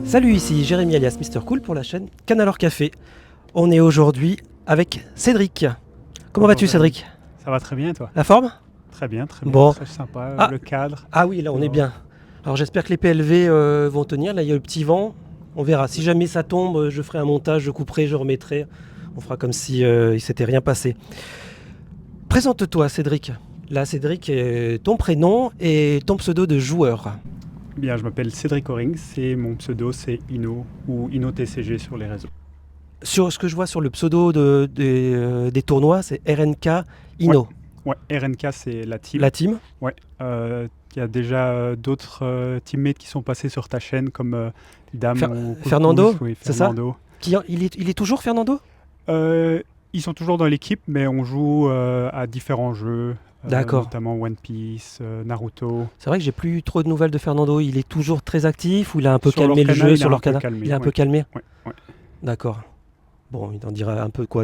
Salut, ici Jérémy alias Mister Cool pour la chaîne Canalor Café. On est aujourd'hui avec Cédric. Comment vas-tu Cédric? Ça va très bien, toi? La forme? Très bien, Bon. très sympa, Ah. le cadre. Ah oui, là on est bien. Alors j'espère que les PLV vont tenir. Là il y a le petit vent. On verra. Si jamais ça tombe, je ferai un montage, je couperai, je remettrai. On fera comme si il s'était rien passé. Présente-toi Cédric. Là Cédric est ton prénom et ton pseudo de joueur. Bien, je m'appelle Cédric Oring, c'est mon pseudo, c'est Ino ou InoTCG sur les réseaux. Sur ce que je vois sur le pseudo des tournois, c'est RNK Ino. Ouais, RNK c'est la team. La team. Ouais, il y a déjà d'autres teammates qui sont passés sur ta chaîne comme Dame ou Couscous. Fernando, Oui, c'est ça? Fernando. Il est toujours Fernando? Ils sont toujours dans l'équipe, mais on joue à différents jeux. D'accord. Notamment One Piece, Naruto. C'est vrai que j'ai plus trop de nouvelles de Fernando. Il est toujours très actif ou il a un peu Sur calmé le Lorcana, jeu il sur a un peu Lorcana? calmé, Il a un ouais. peu calmé. Ouais. D'accord. Bon, il en dira un peu quoi,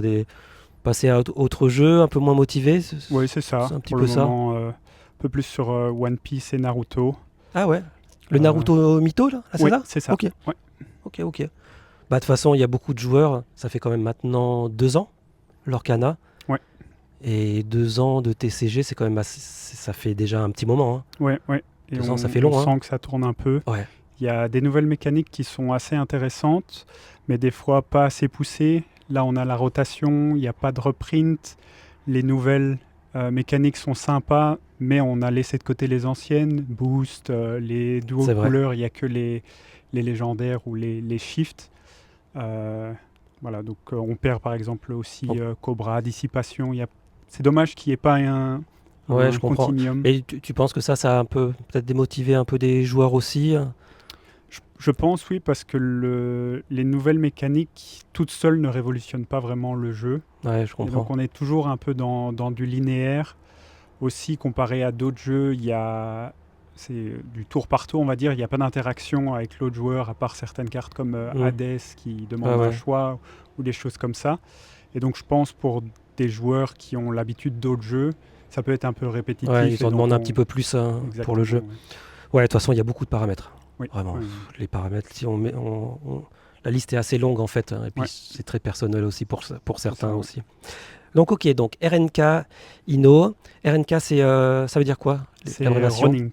passer à autre jeu, un peu moins motivé. Oui, c'est ça. C'est un petit Pour peu le ça. moment, un peu plus sur One Piece et Naruto. Ah ouais. Le Naruto Mytho là, c'est Oui, ça? c'est ça. Ok. Ouais. Ok. Bah de toute façon, il y a beaucoup de joueurs. Ça fait quand même maintenant 2 ans, Lorcana. Ouais. Et 2 ans de TCG, c'est quand même ça fait déjà un petit moment. Hein. Ouais. Et 2 ans, ça fait long. on Hein. sent que ça tourne un peu. Ouais. Il y a des nouvelles mécaniques qui sont assez intéressantes, mais des fois pas assez poussées. Là, on a la rotation, il n'y a pas de reprint. Les nouvelles mécaniques sont sympas, mais on a laissé de côté les anciennes. Boost, les duos couleurs, il n'y a que les légendaires ou les shifts. Voilà, donc on perd par exemple aussi Cobra, Dissipation. C'est dommage qu'il n'y ait pas un je comprends. continuum. Et tu penses que ça a un peu peut-être démotivé un peu des joueurs aussi? Je pense oui, parce que les nouvelles mécaniques toutes seules ne révolutionnent pas vraiment le jeu. Ouais, je comprends. Et donc on est toujours un peu dans du linéaire. Aussi, comparé à d'autres jeux, c'est du tour par tour, on va dire. Il n'y a pas d'interaction avec l'autre joueur, à part certaines cartes comme Hades qui demandent un choix ou des choses comme ça. Et donc je pense pour des joueurs qui ont l'habitude d'autres jeux, ça peut être un peu répétitif. Ouais, ils en demandent un petit peu plus pour le jeu. Ouais, de toute façon, il y a beaucoup de paramètres. Oui, vraiment, les paramètres, si la liste est assez longue en fait, hein, et puis c'est très personnel aussi pour certains aussi. Donc ok, donc RNK Ino. RNK, ça veut dire quoi? C'est Ronin.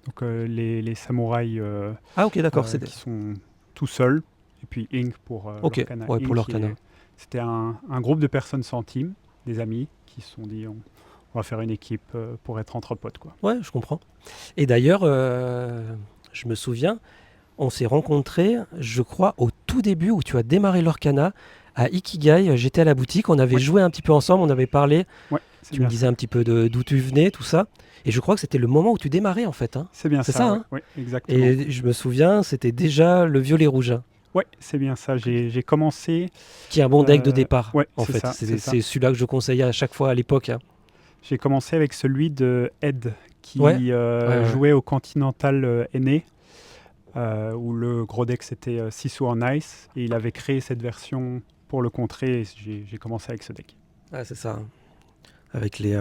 Donc les samouraïs ok, d'accord, qui sont tout seuls. Et puis Inc pour Lorcana. Ouais, pour Lorcana. C'était un groupe de personnes sans team, des amis, qui se sont dit on va faire une équipe pour être entre potes, quoi. Ouais, je comprends. Et d'ailleurs, je me souviens, on s'est rencontrés, je crois, au tout début où tu as démarré Lorcana à Ikigai. J'étais à la boutique, on avait joué un petit peu ensemble, on avait parlé. Ouais, tu me disais un petit peu d'où tu venais, tout ça. Et je crois que c'était le moment où tu démarrais en fait. Hein. C'est bien ça. Hein oui, exactement. Et je me souviens, c'était déjà le violet-rouge. Ouais, c'est bien ça. J'ai commencé. Qui est un bon deck de départ. Ouais, en fait. C'est celui-là que je conseillais à chaque fois à l'époque. Hein. J'ai commencé avec celui de Ed qui jouait au Continental Aîné. Où le gros deck c'était Sisu en Ice et il avait créé cette version pour le contrer et j'ai commencé avec ce deck. Ah, c'est ça. Avec les.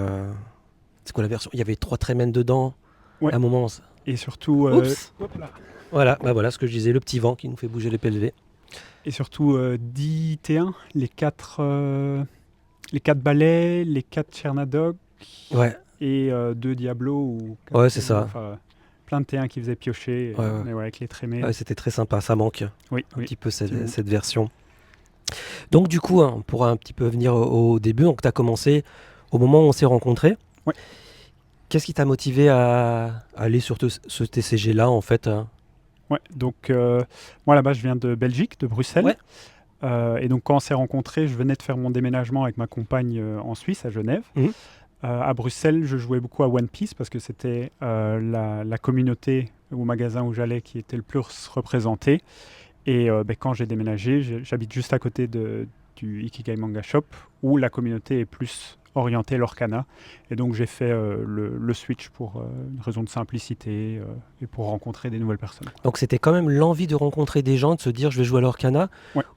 C'est quoi la version? Il y avait 3 Tremen dedans à un moment. Ça. Et surtout. Oups. Voilà, voilà ce que je disais, le petit vent qui nous fait bouger les PLV. Et surtout 10 T1, les 4 balais, les 4 Chernadog et 2 Diablo. Ou c'est ça. Plein de T1 qui faisaient piocher mais avec les trémés. Ouais, c'était très sympa, ça manque un petit peu cette version. Donc du coup, on pourra un petit peu venir au début. Donc tu as commencé au moment où on s'est rencontrés. Ouais. Qu'est-ce qui t'a motivé à aller sur ce TCG-là en fait? Ouais, donc moi là-bas je viens de Belgique, de Bruxelles. Ouais. Et donc quand on s'est rencontrés, je venais de faire mon déménagement avec ma compagne en Suisse, à Genève. À Bruxelles, je jouais beaucoup à One Piece parce que c'était la communauté ou magasin où j'allais qui était le plus représenté. Et quand j'ai déménagé, j'habite juste à côté du Ikigai Manga Shop où la communauté est plus orientée Lorcana. Et donc j'ai fait le switch pour une raison de simplicité et pour rencontrer des nouvelles personnes. Donc c'était quand même l'envie de rencontrer des gens, de se dire je vais jouer à Lorcana,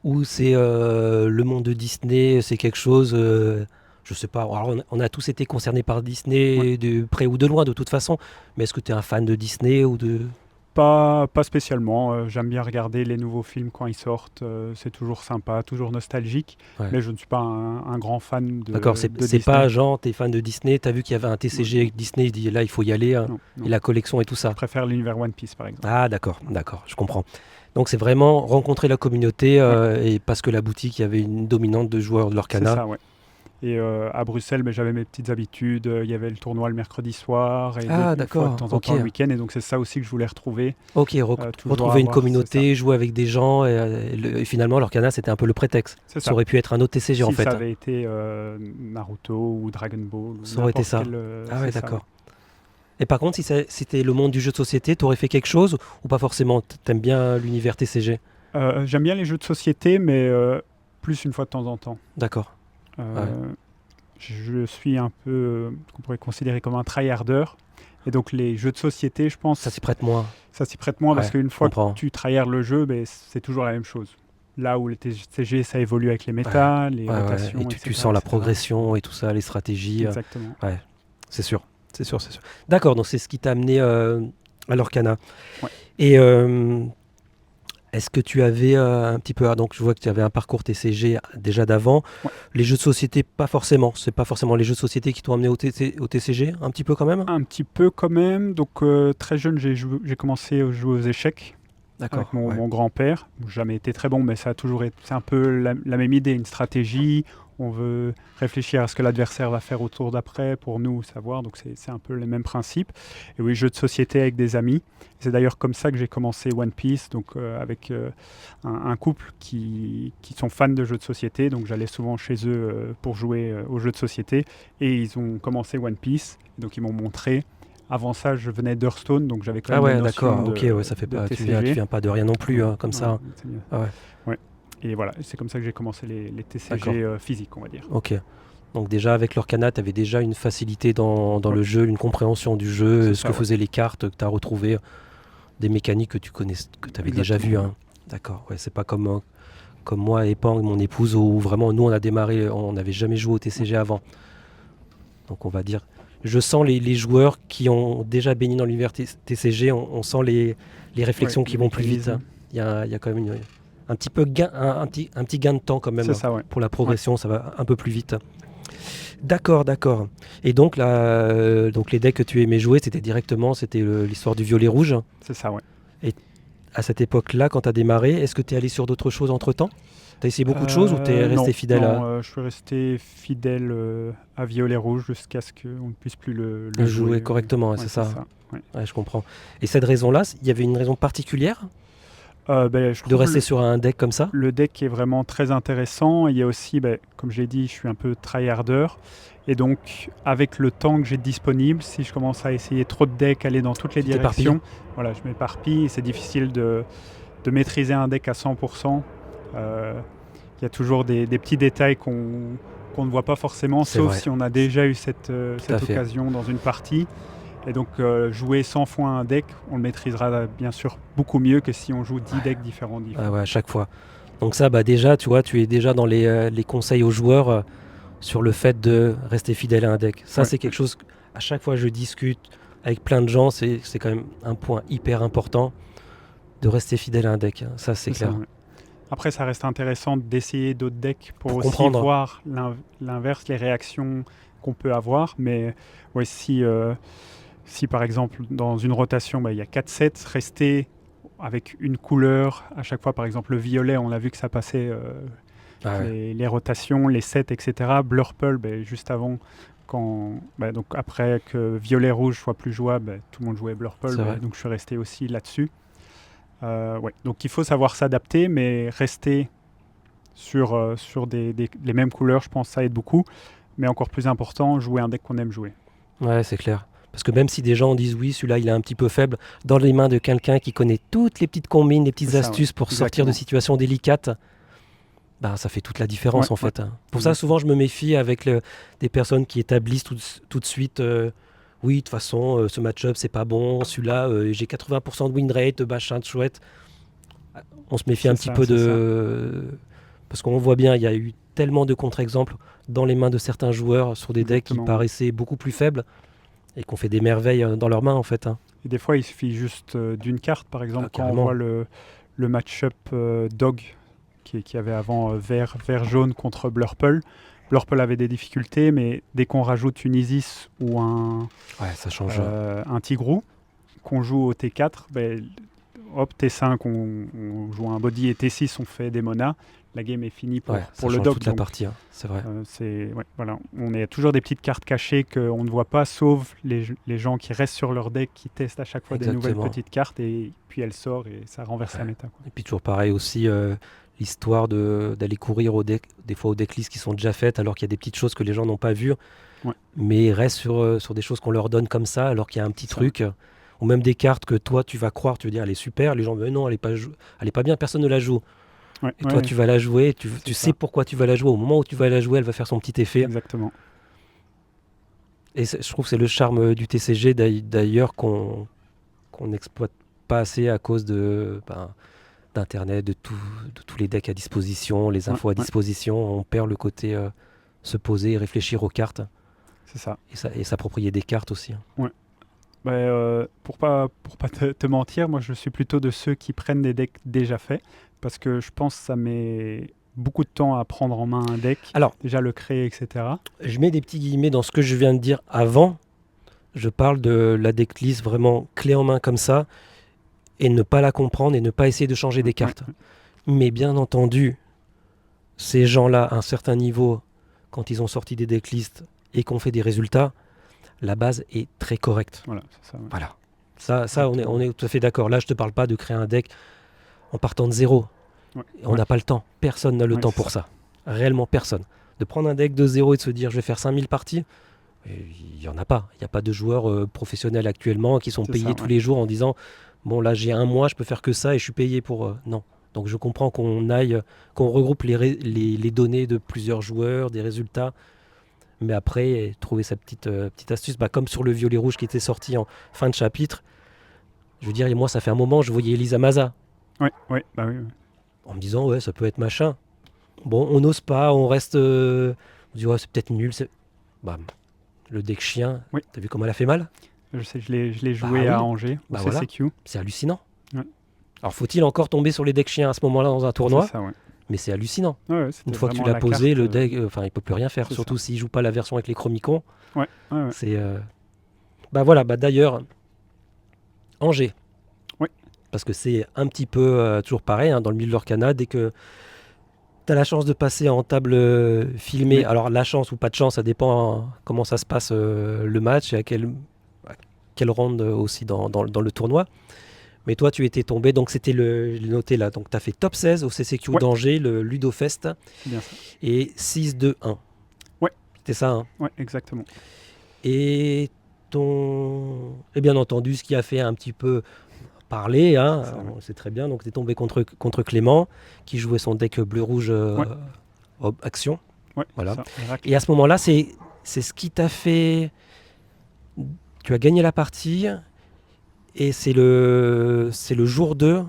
ou c'est le monde de Disney, c'est quelque chose... je sais pas, alors on a tous été concernés par Disney de près ou de loin de toute façon, mais est-ce que tu es un fan de Disney ou de... Pas spécialement. J'aime bien regarder les nouveaux films quand ils sortent. C'est toujours sympa, toujours nostalgique. Ouais. Mais je ne suis pas un grand fan de D'accord, de c'est Disney. pas genre, t'es fan de Disney, t'as vu qu'il y avait un TCG avec Disney, il dit là, il faut y aller, hein, Non, non. et la collection et tout ça. Je préfère l'univers One Piece, par exemple. Ah, d'accord, je comprends. Donc c'est vraiment rencontrer la communauté et parce que la boutique, il y avait une dominante de joueurs de C'est l'Orcana. ça, ouais. Et à Bruxelles, j'avais mes petites habitudes. Il y avait le tournoi le mercredi soir et Ah, une fois de d'accord, temps en temps le week-end. Et donc, c'est ça aussi que je voulais retrouver. Ok, Toujours retrouver une avoir, communauté, jouer avec des gens, et finalement l'Orcana c'était un peu le prétexte. C'est Ça ça. aurait pu être un autre TCG en Si fait. ça avait été Naruto ou Dragon Ball, ou Ça aurait été n'importe ça. quel, Ah ouais, c'est ça, d'accord. Et par contre, si c'était le monde du jeu de société, t'aurais fait quelque chose ou pas forcément? T'aimes bien l'univers TCG? J'aime bien les jeux de société, mais plus une fois de temps en temps. D'accord. Je suis un peu, ce qu'on pourrait considérer comme un tryharder. Et donc les jeux de société, je pense, Ça s'y prête moins. ça s'y prête moins parce qu'une fois comprends. que tu tryhardes le jeu, c'est toujours la même chose. Là où les TCG, ça évolue avec les méta, les rotations, Et tu etc., sens la etc. progression et tout ça, les stratégies. Exactement. C'est sûr. D'accord, donc c'est ce qui t'a amené à l'Orcana. Ouais. Et est-ce que tu avais un petit peu... donc je vois que tu avais un parcours TCG déjà d'avant. Ouais. Les jeux de société, pas forcément. C'est pas forcément les jeux de société qui t'ont amené au TCG, un petit peu quand même? Un petit peu quand même. Donc très jeune, j'ai commencé à jouer aux échecs. D'accord. Avec mon grand-père. Jamais été très bon, mais ça a toujours été... C'est un peu la même idée, une stratégie. On veut réfléchir à ce que l'adversaire va faire au tour d'après pour nous savoir. Donc c'est un peu les mêmes principes. Et oui, jeu de société avec des amis. C'est d'ailleurs comme ça que j'ai commencé One Piece, donc avec un couple qui sont fans de jeux de société. Donc j'allais souvent chez eux pour jouer aux jeux de société. Et ils ont commencé One Piece. Donc ils m'ont montré. Avant ça, je venais d'Hearthstone, donc j'avais quand même une notion d'accord. Ok, ça fait pas. Tu viens pas de rien non plus, comme ça. C'est mieux. Ouais. Et voilà, c'est comme ça que j'ai commencé les TCG physiques, on va dire. Ok. Donc déjà avec l'Orcana, tu avais déjà une facilité dans le jeu, une compréhension du jeu, ce que faisaient les cartes, que tu as retrouvé, des mécaniques que tu connais, que tu avais déjà vues. Hein. D'accord. Ouais, c'est pas comme moi et Pang, mon épouse, où vraiment nous on a démarré, on n'avait jamais joué au TCG avant. Donc on va dire, je sens les joueurs qui ont déjà baigné dans l'univers TCG, on sent les réflexions qui vont plus vite. Hein. Il y a quand même un petit peu un petit gain de temps quand même pour la progression, ça va un peu plus vite. D'accord. Et donc là, donc les decks que tu aimais jouer, c'était l'histoire du violet rouge. C'est ça, ouais. Et à cette époque-là, quand tu as démarré, est-ce que tu es allé sur d'autres choses entre-temps? Tu as essayé beaucoup de choses ou tu es resté fidèle je suis resté fidèle à violet rouge jusqu'à ce qu'on ne puisse plus le jouer correctement, c'est ça. Ouais, je comprends. Et cette raison-là, il y avait une raison particulière de rester sur un deck comme ça? Le deck est vraiment très intéressant. Il y a aussi, comme je l'ai dit, je suis un peu tryharder. Et donc, avec le temps que j'ai disponible, si je commence à essayer trop de decks, aller dans toutes les directions, voilà, je m'éparpille. C'est difficile de maîtriser un deck à 100%. Il y a toujours des petits détails qu'on ne voit pas forcément, sauf si on a déjà eu cette occasion dans une partie. Et donc, jouer 100 fois un deck, on le maîtrisera bien sûr beaucoup mieux que si on joue 10 decks différents. À chaque fois. Donc ça, déjà, tu vois, tu es déjà dans les conseils aux joueurs sur le fait de rester fidèle à un deck. Ça, c'est quelque chose, à chaque fois je discute avec plein de gens, c'est quand même un point hyper important de rester fidèle à un deck. Ça, c'est clair. Ça, ouais. Après, ça reste intéressant d'essayer d'autres decks pour aussi comprendre. Voir l'inverse, les réactions qu'on peut avoir. Mais ouais, si par exemple dans une rotation, il y a 4 sets, rester avec une couleur à chaque fois, par exemple le violet, on a vu que ça passait les rotations, les sets, etc. Blurple, juste avant, donc après que violet rouge soit plus jouable, tout le monde jouait Blurple, donc je suis resté aussi là-dessus. Donc il faut savoir s'adapter, mais rester sur les mêmes couleurs, je pense que ça aide beaucoup. Mais encore plus important, jouer un deck qu'on aime jouer. Ouais, c'est clair. Parce que même si des gens disent oui, celui-là il est un petit peu faible, dans les mains de quelqu'un qui connaît toutes les petites combines, les petites astuces pour sortir de situations délicates, ça fait toute la différence en fait. Pour ça, souvent je me méfie avec des personnes qui établissent tout de suite oui, de toute façon, ce match-up c'est pas bon, celui-là j'ai 80% de win rate, machin de chouette. On se méfie un petit peu parce qu'on voit bien, il y a eu tellement de contre-exemples dans les mains de certains joueurs sur des decks qui paraissaient beaucoup plus faibles. Et qu'on fait des merveilles dans leurs mains en fait. Hein. Et des fois, il suffit juste d'une carte, par exemple, quand on carrément. voit le match-up Dog qui avait avant vert-jaune contre Blurple. Blurple avait des difficultés, mais dès qu'on rajoute une Isis ou ça change. un Tigrou, qu'on joue au T4, hop, T5, on joue un body, et T6, on fait des monas. La game est finie pour le Dog. Toute la partie, hein, c'est vrai. Voilà. On a toujours des petites cartes cachées qu'on ne voit pas, sauf les gens qui restent sur leur deck, qui testent à chaque fois des nouvelles petites cartes, et puis elle sort et ça renverse la méta. Quoi. Et puis toujours pareil aussi, l'histoire d'aller courir des fois aux decklists qui sont déjà faites, alors qu'il y a des petites choses que les gens n'ont pas vues, mais restent sur des choses qu'on leur donne comme ça, alors qu'il y a un petit truc, ou même des cartes que toi tu vas croire, tu veux dire elle est super, les gens mais non, elle est pas bien, personne ne la joue. Et toi, tu vas la jouer, tu sais pourquoi tu vas la jouer. Au moment où tu vas la jouer, elle va faire son petit effet. Exactement. Et je trouve que c'est le charme du TCG, d'ailleurs, qu'on n'exploite pas assez à cause d'Internet, de tous les decks à disposition, les infos à disposition. On perd le côté se poser et réfléchir aux cartes. C'est ça. Et s'approprier des cartes aussi. Ouais. Pour pas te mentir, moi je suis plutôt de ceux qui prennent des decks déjà faits, parce que je pense que ça met beaucoup de temps à prendre en main un deck, déjà le créer, etc. Je mets des petits guillemets dans ce que je viens de dire avant. Je parle de la decklist vraiment clé en main comme ça, et ne pas la comprendre et ne pas essayer de changer des cartes. Mais bien entendu, ces gens-là, à un certain niveau, quand ils ont sorti des decklists et qu'on fait des résultats, la base est très correcte. Voilà, c'est ça. Ouais. Voilà. Ça on est tout à fait d'accord. Là, je te parle pas de créer un deck en partant de zéro. On n'a pas le temps. Personne n'a le temps pour ça. Réellement personne. De prendre un deck de zéro et de se dire je vais faire 5000 parties, il n'y en a pas. Il n'y a pas de joueurs professionnels actuellement qui sont payés tous les jours en disant bon là j'ai un mois, je peux faire que ça et je suis payé pour... Non. Donc je comprends qu'on regroupe les données de plusieurs joueurs, des résultats. Mais après, trouver sa petite astuce, comme sur le violet rouge qui était sorti en fin de chapitre, je veux dire, moi, ça fait un moment, je voyais Elisa Maza. Oui. En me disant, ouais, ça peut être machin. Bon, on n'ose pas, on reste... on dit, ouais, c'est peut-être nul. Bam. Le deck chien, t'as vu comment elle a fait mal? Je sais, je l'ai joué à Angers, au CCQ. C'est hallucinant. Ouais. Alors, faut-il encore tomber sur les decks chiens à ce moment-là dans un tournoi? C'est ça, ouais. Mais c'est hallucinant. Une fois que tu l'as posé, le deck, il peut plus rien faire. Surtout s'il joue pas la version avec les chromicons. C'est d'ailleurs, Angers. Oui. Parce que c'est un petit peu toujours pareil dans le milieu de l'Orcana. Dès que tu as la chance de passer en table filmée, alors la chance ou pas de chance, ça dépend comment ça se passe le match et à quel round aussi dans le tournoi. Mais toi, tu étais tombé, donc c'était je l'ai noté là. Donc tu as fait top 16 au CCQ d'Angers, le Ludofest. Bien ça. Et 6-2-1. Ouais. C'était ça, hein? Ouais, exactement. Et bien entendu, ce qui a fait un petit peu parler, c'est très bien. Donc tu es tombé contre Clément, qui jouait son deck bleu-rouge action. Ouais, voilà. Ça, et à ce moment-là, c'est ce qui t'a fait... Tu as gagné la partie... Et c'est le jour 2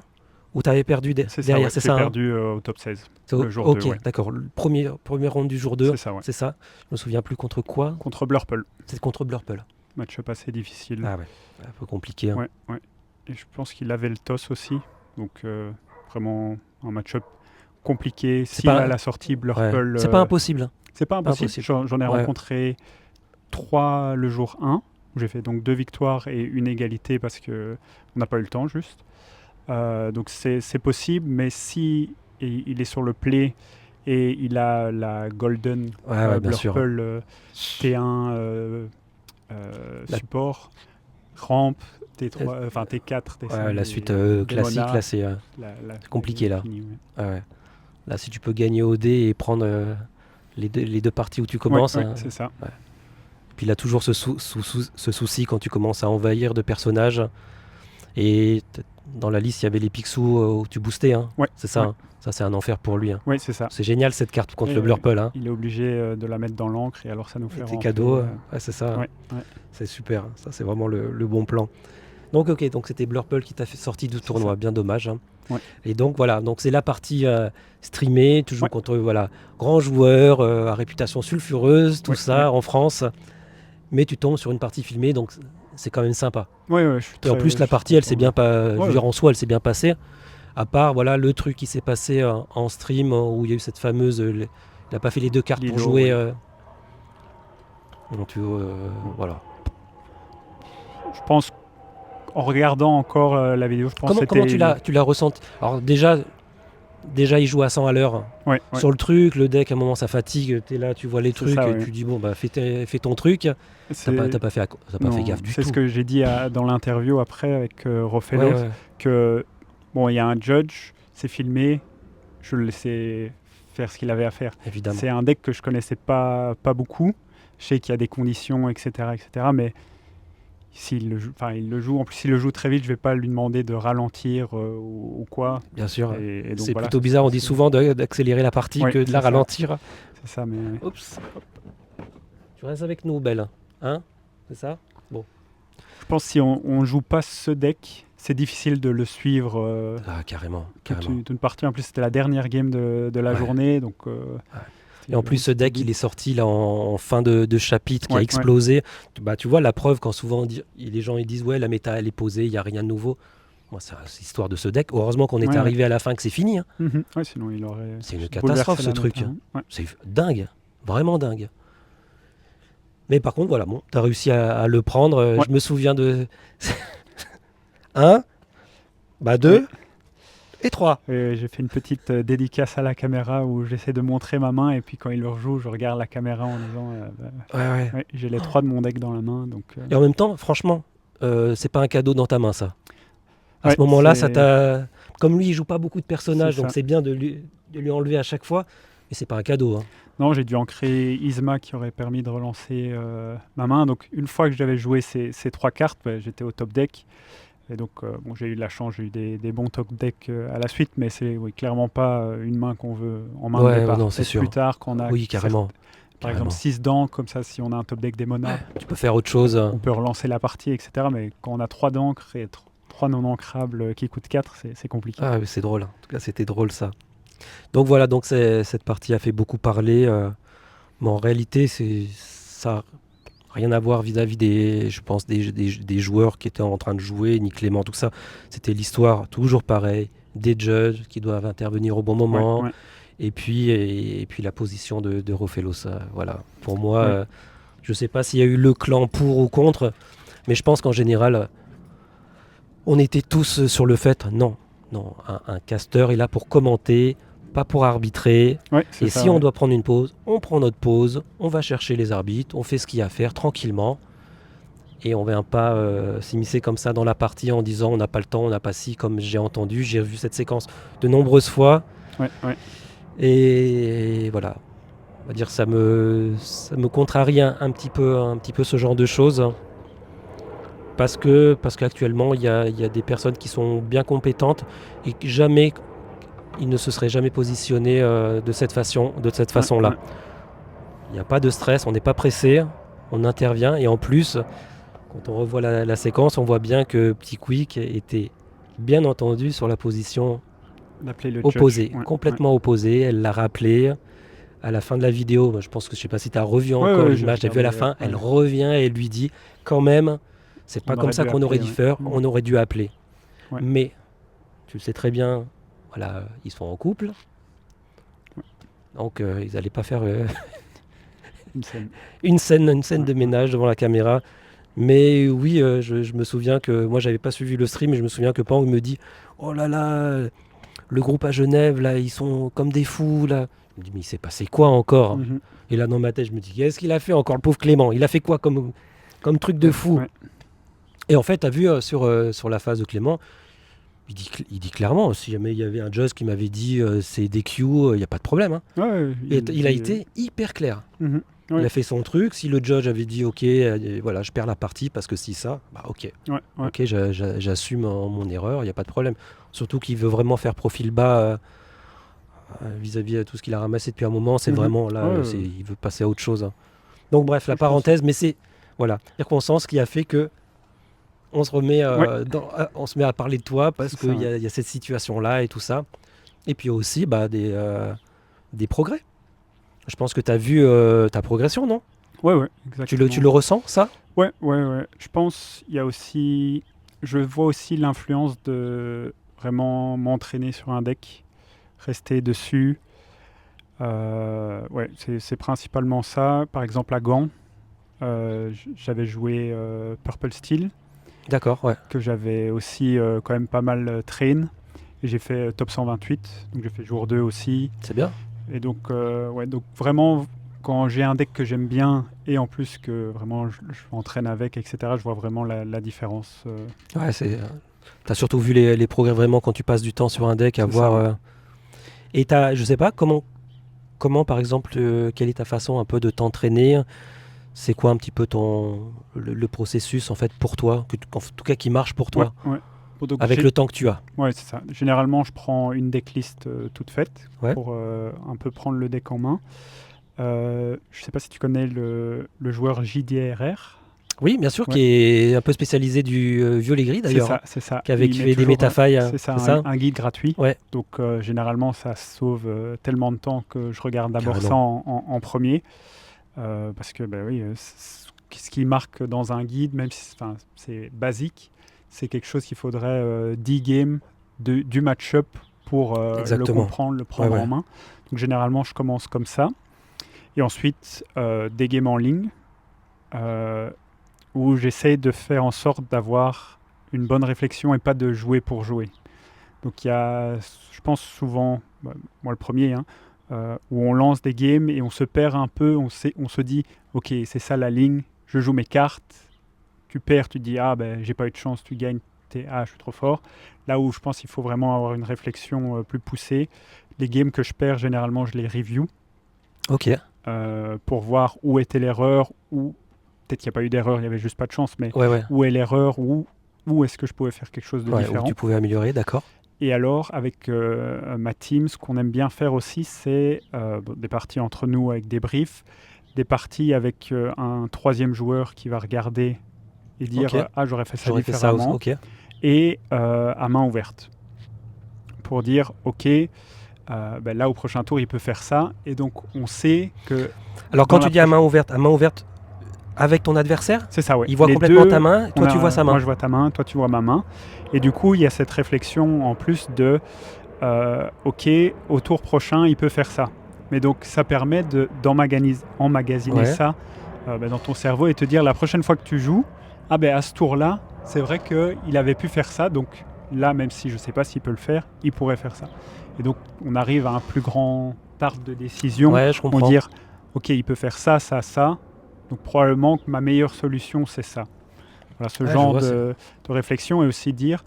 où tu avais perdu derrière, c'est ça? J'ai perdu au top 16. Le jour 2, ok, d'accord. Le premier round du jour 2, c'est ça. Je me souviens plus contre quoi? Contre Blurple. C'est contre Blurple. Match-up assez difficile. Ah ouais, un peu compliqué. Hein. Ouais. Et je pense qu'il avait le toss aussi. Donc vraiment un match-up compliqué. Si à la sortie, Blurple... C'est pas impossible. C'est pas impossible. J'en ai rencontré 3 le jour 1. J'ai fait donc 2 victoires et une égalité parce qu'on n'a pas eu le temps juste. Donc c'est possible, mais si il est sur le play et il a la Golden Blurple T1 support, rampe, T3, enfin T4, T5. La suite classique, là c'est compliqué là. Fini, Là si tu peux gagner au dé et prendre les deux parties où tu commences. C'est ça. Ouais. Puis il a toujours ce souci quand tu commences à envahir de personnages. Et dans la liste, il y avait les Picsou où tu boostais. Hein. C'est ça. Hein. Ça, c'est un enfer pour lui. Hein. Oui, c'est ça. C'est génial cette carte contre le Blurple. Hein. Il est obligé de la mettre dans l'encre et alors ça nous fait tes cadeaux. C'est ça. C'est super. Ça, c'est vraiment le bon plan. Donc, donc c'était Blurple qui t'a fait sortie du tournoi. Ça. Bien dommage. Hein. Et donc, voilà. Donc, c'est la partie streamée. Toujours contre grands joueurs à réputation sulfureuse. Tout ça en France. mais tu tombes sur une partie filmée, donc c'est quand même sympa. Ouais, je suis Et en plus, la partie, elle s'est bien je veux dire, en soi, elle s'est bien passée. À part, voilà, le truc qui s'est passé en stream, où il y a eu cette fameuse... il n'a pas fait les 2 cartes Lilo, pour jouer. ouais. Donc, voilà. Je pense, en regardant encore la vidéo, je pense que Comment tu l'as ressenti? Alors déjà, il joue à 100 à l'heure sur le truc. Le deck, à un moment, ça fatigue. Tu es là, tu vois les trucs, et tu dis, bon, bah, fais ton truc. T'as pas fait gaffe du tout. C'est ce que j'ai dit dans l'interview après avec Rofelos, que bon, il y a un judge, c'est filmé, je le laissais faire ce qu'il avait à faire. Évidemment. C'est un deck que je connaissais pas beaucoup. Je sais qu'il y a des conditions, etc., mais s'il le joue, il le joue. En plus, s'il le joue très vite, je vais pas lui demander de ralentir ou quoi. Bien sûr. Et donc, c'est plutôt bizarre. On dit souvent d'accélérer la partie que de la ralentir. C'est ça, mais. Oups. Tu restes avec nous, Belle. Hein? C'est ça? Bon. Je pense que si on joue pas ce deck, c'est difficile de le suivre. Carrément. Toute partie. En plus, c'était la dernière game de la journée, donc. Et en plus, ce deck, il est sorti là en fin de chapitre, qui a explosé. Bah, tu vois, la preuve, quand souvent les gens ils disent ouais, la méta elle est posée, il n'y a rien de nouveau. Moi, c'est l'histoire de ce deck. Heureusement qu'on est arrivé à la fin, que c'est fini. Hein. Sinon, il aurait. C'est une catastrophe ce truc. C'est dingue, vraiment dingue. Mais par contre, voilà, bon, tu as réussi à le prendre. Je me souviens de 1, 2. Et 3. J'ai fait une petite dédicace à la caméra où j'essaie de montrer ma main et puis quand il le rejoue, je regarde la caméra en disant j'ai les 3 de mon deck dans la main. Donc, Et en même temps, franchement, c'est pas un cadeau dans ta main ça. À ce moment-là, ça t'a... Comme lui, il joue pas beaucoup de personnages, donc c'est bien de lui enlever à chaque fois, mais c'est pas un cadeau. Hein. Non, j'ai dû en créer Isma qui aurait permis de relancer ma main. Donc une fois que j'avais joué ces 3 cartes, j'étais au top deck. Et donc, j'ai eu de la chance, j'ai eu des bons top decks à la suite, mais c'est clairement pas une main qu'on veut en main de départ. Non, c'est sûr. Plus tard, quand on a carrément. Par exemple 6 dents, comme ça, si on a un top deck des monas, tu peux faire autre chose. On peut relancer la partie, etc. Mais quand on a 3 d'encre et 3 non ancrables qui coûtent 4, c'est compliqué. Ah oui, c'est drôle. En tout cas, c'était drôle ça. Donc voilà, cette partie a fait beaucoup parler. Mais en réalité, ça... rien à voir vis-à-vis des joueurs qui étaient en train de jouer, ni Clément, tout ça. C'était l'histoire, toujours pareil, des judges qui doivent intervenir au bon moment, et puis la position de Rofelos. Voilà. Pour moi, je ne sais pas s'il y a eu le clan pour ou contre, mais je pense qu'en général, on était tous sur le fait, non, un caster est là pour commenter, pas pour arbitrer. Et si on doit prendre une pause, on prend notre pause, on va chercher les arbitres, on fait ce qu'il y a à faire tranquillement. Et on ne vient pas s'immiscer comme ça dans la partie en disant on n'a pas le temps, on n'a pas si, comme j'ai entendu. J'ai vu cette séquence de nombreuses fois. Et voilà. On va dire ça me contrarie un petit peu ce genre de choses. Parce qu'actuellement, il y a des personnes qui sont bien compétentes et que jamais... il ne se serait jamais positionné de cette façon-là. Il n'y a pas de stress, on n'est pas pressé, on intervient. Et en plus, quand on revoit la séquence, on voit bien que Petit Quick était bien entendu sur la position opposée, complètement opposée. Elle l'a rappelé à la fin de la vidéo. Je pense que je ne sais pas si tu as revu encore l'image, tu as vu à la fin, elle revient et elle lui dit quand même, c'est pas comme ça qu'on aurait dû faire, on aurait dû appeler. Mais tu le sais très bien, voilà, ils sont en couple, donc ils n'allaient pas faire une scène de ménage devant la caméra. Mais oui, je me souviens que moi j'avais pas suivi le stream, mais je me souviens que Pang me dit oh là là, le groupe à Genève là, ils sont comme des fous là. Je me dis mais il s'est passé quoi encore? Et là dans ma tête je me dis qu'est-ce qu'il a fait encore le pauvre Clément? Il a fait quoi comme truc de fou? Et en fait tu as vu sur la phase de Clément, il dit clairement, si jamais il y avait un Joss qui m'avait dit c'est DQ, il n'y a pas de problème. Hein. Il a été hyper clair. Il a fait son truc. Si le judge avait dit ok, voilà, je perds la partie parce que si ça, bah ok, j'assume mon erreur, il n'y a pas de problème. Surtout qu'il veut vraiment faire profil bas vis-à-vis de tout ce qu'il a ramassé depuis un moment. C'est vraiment là, il veut passer à autre chose. Hein. Donc bref, la parenthèse, mais c'est voilà, circonstance qui a fait que on se remet, on se met à parler de toi parce qu'il y a cette situation-là et tout ça. Et puis aussi des progrès. Je pense que tu as vu ta progression, non? Ouais, exactement. Tu le ressens, ça? Ouais. Je pense il y a aussi, je vois aussi l'influence de vraiment m'entraîner sur un deck, rester dessus. Ouais, c'est principalement ça. Par exemple, à Gand, j'avais joué Purple Steel, D'accord, ouais. que j'avais aussi quand même pas mal train. Et j'ai fait top 128, donc j'ai fait jour 2 aussi. C'est bien. Et donc, donc vraiment, quand j'ai un deck que j'aime bien et en plus que vraiment je m'entraîne avec, etc., je vois vraiment la différence. Ouais, t'as surtout vu les progrès vraiment quand tu passes du temps sur un deck à C'est voir. ça, ouais. Et je sais pas, comment par exemple, quelle est ta façon un peu de t'entraîner? C'est quoi un petit peu le processus en fait pour toi, en tout cas qui marche pour toi, Ouais. Bon, donc avec le temps que tu as? ouais, c'est ça. Généralement, je prends une decklist toute faite Ouais. pour un peu prendre le deck en main. Je sais pas si tu connais le joueur JDRR. Oui, bien sûr, Ouais. qui est un peu spécialisé du violet-gris d'ailleurs, C'est ça. qui avait Il met fait des toujours, métafailles, c'est ça, c'est ça? un guide gratuit. Ouais, Donc généralement, ça sauve tellement de temps que je regarde d'abord ça carrément. en premier. Parce que, oui, ce qui marque dans un guide, même si c'est basique, c'est quelque chose qu'il faudrait 10 games du match-up pour le Exactement. comprendre, le prendre en main. Donc généralement, je commence comme ça. Et ensuite, des games en ligne, où j'essaie de faire en sorte d'avoir une bonne réflexion et pas de jouer pour jouer. Donc il y a, je pense souvent, moi le premier, hein, où on lance des games et on se perd un peu, on se dit, ok, c'est ça la ligne, je joue mes cartes, tu perds, tu te dis, ah ben j'ai pas eu de chance, tu gagnes, je suis trop fort. Là où je pense qu'il faut vraiment avoir une réflexion plus poussée. Les games que je perds, généralement, je les review. Ok. Pour voir où était l'erreur, ou peut-être qu'il n'y a pas eu d'erreur, il n'y avait juste pas de chance, mais Ouais. où est l'erreur, où est-ce que je pouvais faire quelque chose de Ouais, où différent. tu pouvais améliorer, d'accord. Et alors, avec ma team, ce qu'on aime bien faire aussi, c'est des parties entre nous avec des briefs, des parties avec un troisième joueur qui va regarder et dire Ok. ah, j'aurais fait ça J'aurais fait ça aussi. différemment, Ok. et à main ouverte, pour dire ok, là au prochain tour il peut faire ça, et donc on sait que. Alors quand tu dis à main ouverte avec ton adversaire, c'est ça, ouais. il voit Les complètement deux, ta main, toi tu vois sa main. Moi je vois ta main, toi tu vois ma main, et du coup il y a cette réflexion en plus de ok, au tour prochain il peut faire ça. Mais donc ça permet d'emmagasiner ça dans ton cerveau et te dire la prochaine fois que tu joues, à ce tour-là, c'est vrai qu'il avait pu faire ça, donc là, même si je ne sais pas s'il peut le faire, il pourrait faire ça. Et donc on arrive à un plus grand arc de décision. Ouais, je comprends. On dire, ok, il peut faire ça, ça, donc probablement que ma meilleure solution c'est ça. Voilà, ce genre de réflexion, et aussi dire,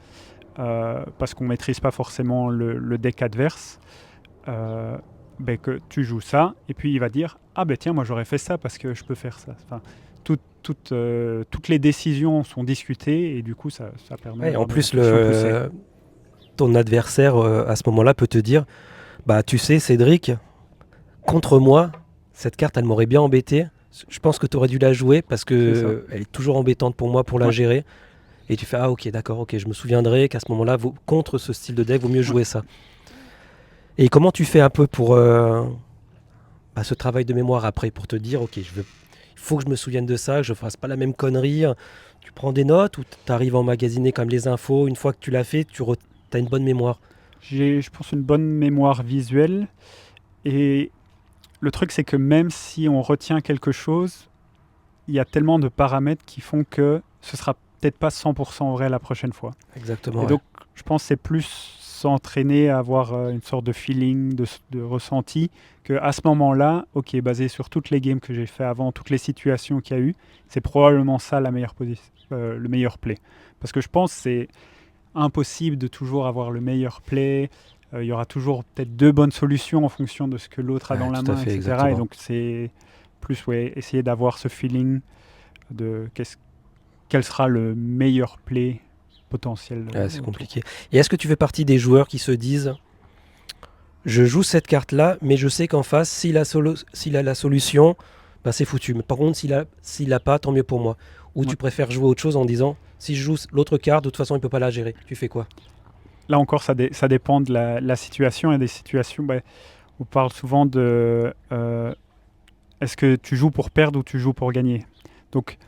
parce qu'on ne maîtrise pas forcément le deck adverse, que tu joues ça, et puis il va dire tiens, moi j'aurais fait ça parce que je peux faire ça. Enfin, toutes les décisions sont discutées, et du coup ça permet. En plus, ton adversaire à ce moment-là peut te dire tu sais, Cédric, contre moi, cette carte elle m'aurait bien embêté. Je pense que tu aurais dû la jouer parce que elle est toujours embêtante pour moi pour la gérer. Et tu fais ok, d'accord, ok, je me souviendrai qu'à ce moment-là, contre ce style de deck, vaut mieux jouer ça. Et comment tu fais un peu pour ce travail de mémoire après, pour te dire ok, il faut que je me souvienne de ça, que je fasse pas la même connerie. Tu prends des notes ou tu arrives à emmagasiner comme les infos, une fois que tu l'as fait, tu as une bonne mémoire? J'ai, je pense, une bonne mémoire visuelle, et le truc c'est que même si on retient quelque chose, il y a tellement de paramètres qui font que ce sera peut-être pas 100% vrai la prochaine fois. Exactement. Et donc je pense que c'est plus s'entraîner à avoir une sorte de feeling, de ressenti, qu'à ce moment-là, ok, basé sur toutes les games que j'ai fait avant, toutes les situations qu'il y a eu, c'est probablement ça la meilleure le meilleur play. Parce que je pense que c'est impossible de toujours avoir le meilleur play. Il y aura toujours peut-être deux bonnes solutions en fonction de ce que l'autre a dans la main, etc. Exactement. Et donc c'est plus essayer d'avoir ce feeling de quel sera le meilleur play potentiel. C'est compliqué. Et est-ce que tu fais partie des joueurs qui se disent je joue cette carte-là, mais je sais qu'en face, s'il a la solution, c'est foutu. Mais par contre, s'il a pas, tant mieux pour moi. Ou tu préfères jouer autre chose en disant si je joue l'autre carte, de toute façon, il peut pas la gérer. Tu fais quoi? Là encore, ça dépend de la situation. Il y a des situations, on parle souvent de est-ce que tu joues pour perdre ou tu joues pour gagner? Donc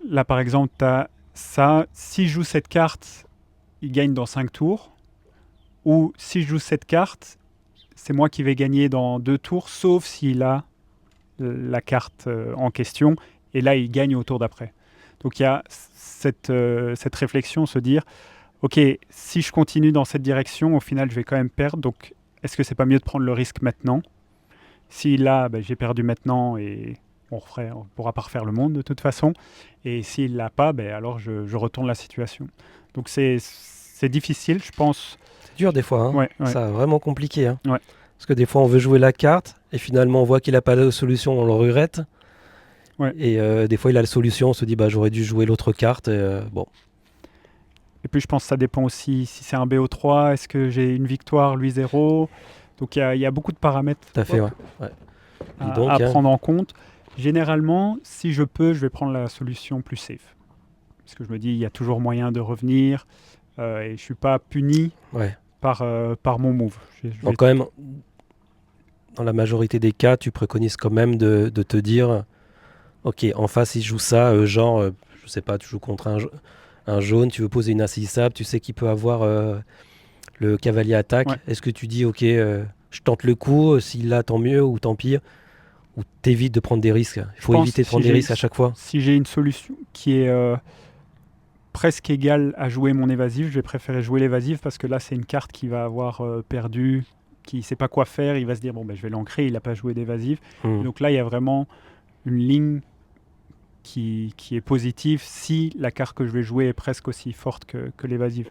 là, par exemple, tu as ça. Si je joue cette carte, il gagne dans 5 tours. Ou si je joue cette carte, c'est moi qui vais gagner dans 2 tours, sauf s'il a la carte en question. Et là, il gagne au tour d'après. Donc il y a cette réflexion, se dire, ok, si je continue dans cette direction, au final, je vais quand même perdre. Donc est-ce que c'est pas mieux de prendre le risque maintenant? S'il l'a, j'ai perdu maintenant et on pourra pas refaire le monde de toute façon. Et s'il l'a pas, alors je retourne la situation. Donc c'est difficile, je pense. C'est dur des fois, hein. Ouais. Ça vraiment compliqué. Hein. Ouais. Parce que des fois, on veut jouer la carte et finalement, on voit qu'il n'a pas de solution, on le regrette. Ouais. Et des fois, il a la solution, on se dit, j'aurais dû jouer l'autre carte. Bon. Et puis, je pense que ça dépend aussi si c'est un BO3, est-ce que j'ai une victoire, lui 0. Donc, il y a beaucoup de paramètres Tout à fait, ouais. à prendre en compte. Généralement, si je peux, je vais prendre la solution plus safe. Parce que je me dis, il y a toujours moyen de revenir et je ne suis pas puni par mon move. Donc, quand même, dans la majorité des cas, tu préconises quand même de te dire, ok, en face, il joue ça, je sais pas, tu joues contre un jaune, tu veux poser une insaisissable, tu sais qu'il peut avoir le cavalier attaque. Est-ce que tu dis, ok, je tente le coup, s'il l'a, tant mieux, ou tant pis, ou t'évites de prendre des risques? Il faut éviter de prendre des risques à chaque fois. Si j'ai une solution qui est presque égale à jouer mon évasive, je vais préférer jouer l'évasive parce que là, c'est une carte qui va avoir perdu, qui ne sait pas quoi faire. Il va se dire, je vais l'ancrer, il n'a pas joué d'évasive. Donc là, il y a vraiment une ligne qui est positive si la carte que je vais jouer est presque aussi forte que l'évasive.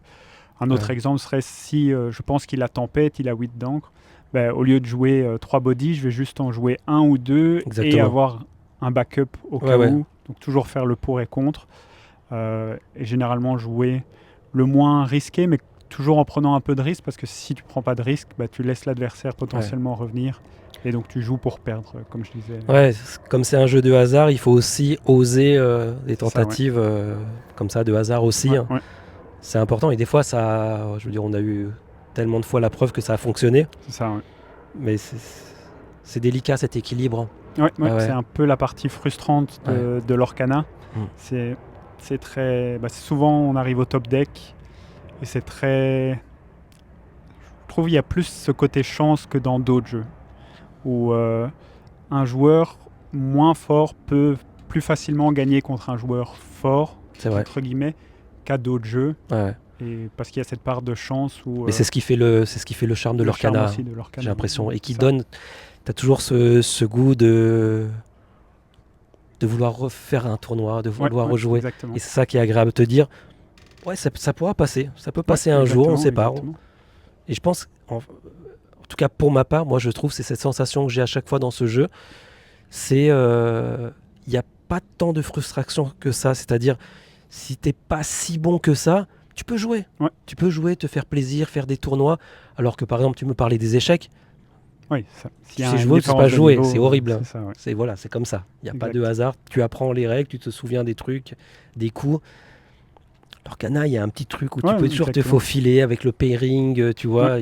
Un autre exemple serait si je pense qu'il a tempête, il a 8 d'encre, au lieu de jouer 3 bodies, je vais juste en jouer 1 ou 2 et avoir un backup au cas où. Donc toujours faire le pour et contre. Et généralement jouer le moins risqué, mais toujours en prenant un peu de risque, parce que si tu prends pas de risque, tu laisses l'adversaire potentiellement revenir. Et donc tu joues pour perdre, comme je disais. Ouais, comme c'est un jeu de hasard, il faut aussi oser des tentatives comme ça de hasard aussi. Ouais, hein. C'est important et des fois ça, je veux dire, on a eu tellement de fois la preuve que ça a fonctionné. C'est ça, ouais. Mais c'est délicat cet équilibre. C'est un peu la partie frustrante de l'Orcana. C'est très, souvent on arrive au top deck et c'est très. Je trouve qu'il y a plus ce côté chance que dans d'autres jeux où un joueur moins fort peut plus facilement gagner contre un joueur fort, entre guillemets, qu'à d'autres jeux. Et parce qu'il y a cette part de chance où. Mais c'est ce qui fait le charme de l'Orcana, j'ai l'impression, et qui donne. T'as toujours ce goût de vouloir refaire un tournoi, de vouloir rejouer. Exactement. Et c'est ça qui est agréable, te dire, ça pourra passer, ça peut passer un jour, on ne sait pas. Et je pense, en tout cas pour ma part, moi je trouve c'est cette sensation que j'ai à chaque fois dans ce jeu, c'est il n'y a pas tant de frustration que ça, c'est-à-dire si t'es pas si bon que ça, tu peux jouer. Tu peux jouer, te faire plaisir, faire des tournois, alors que par exemple tu me parlais des échecs. Si je ne sais pas jouer, c'est horrible. C'est comme ça. Il n'y a pas de hasard. Tu apprends les règles, tu te souviens des trucs, des coups. L'Orcana, il y a un petit truc où tu peux toujours te faufiler avec le pairing, tu vois.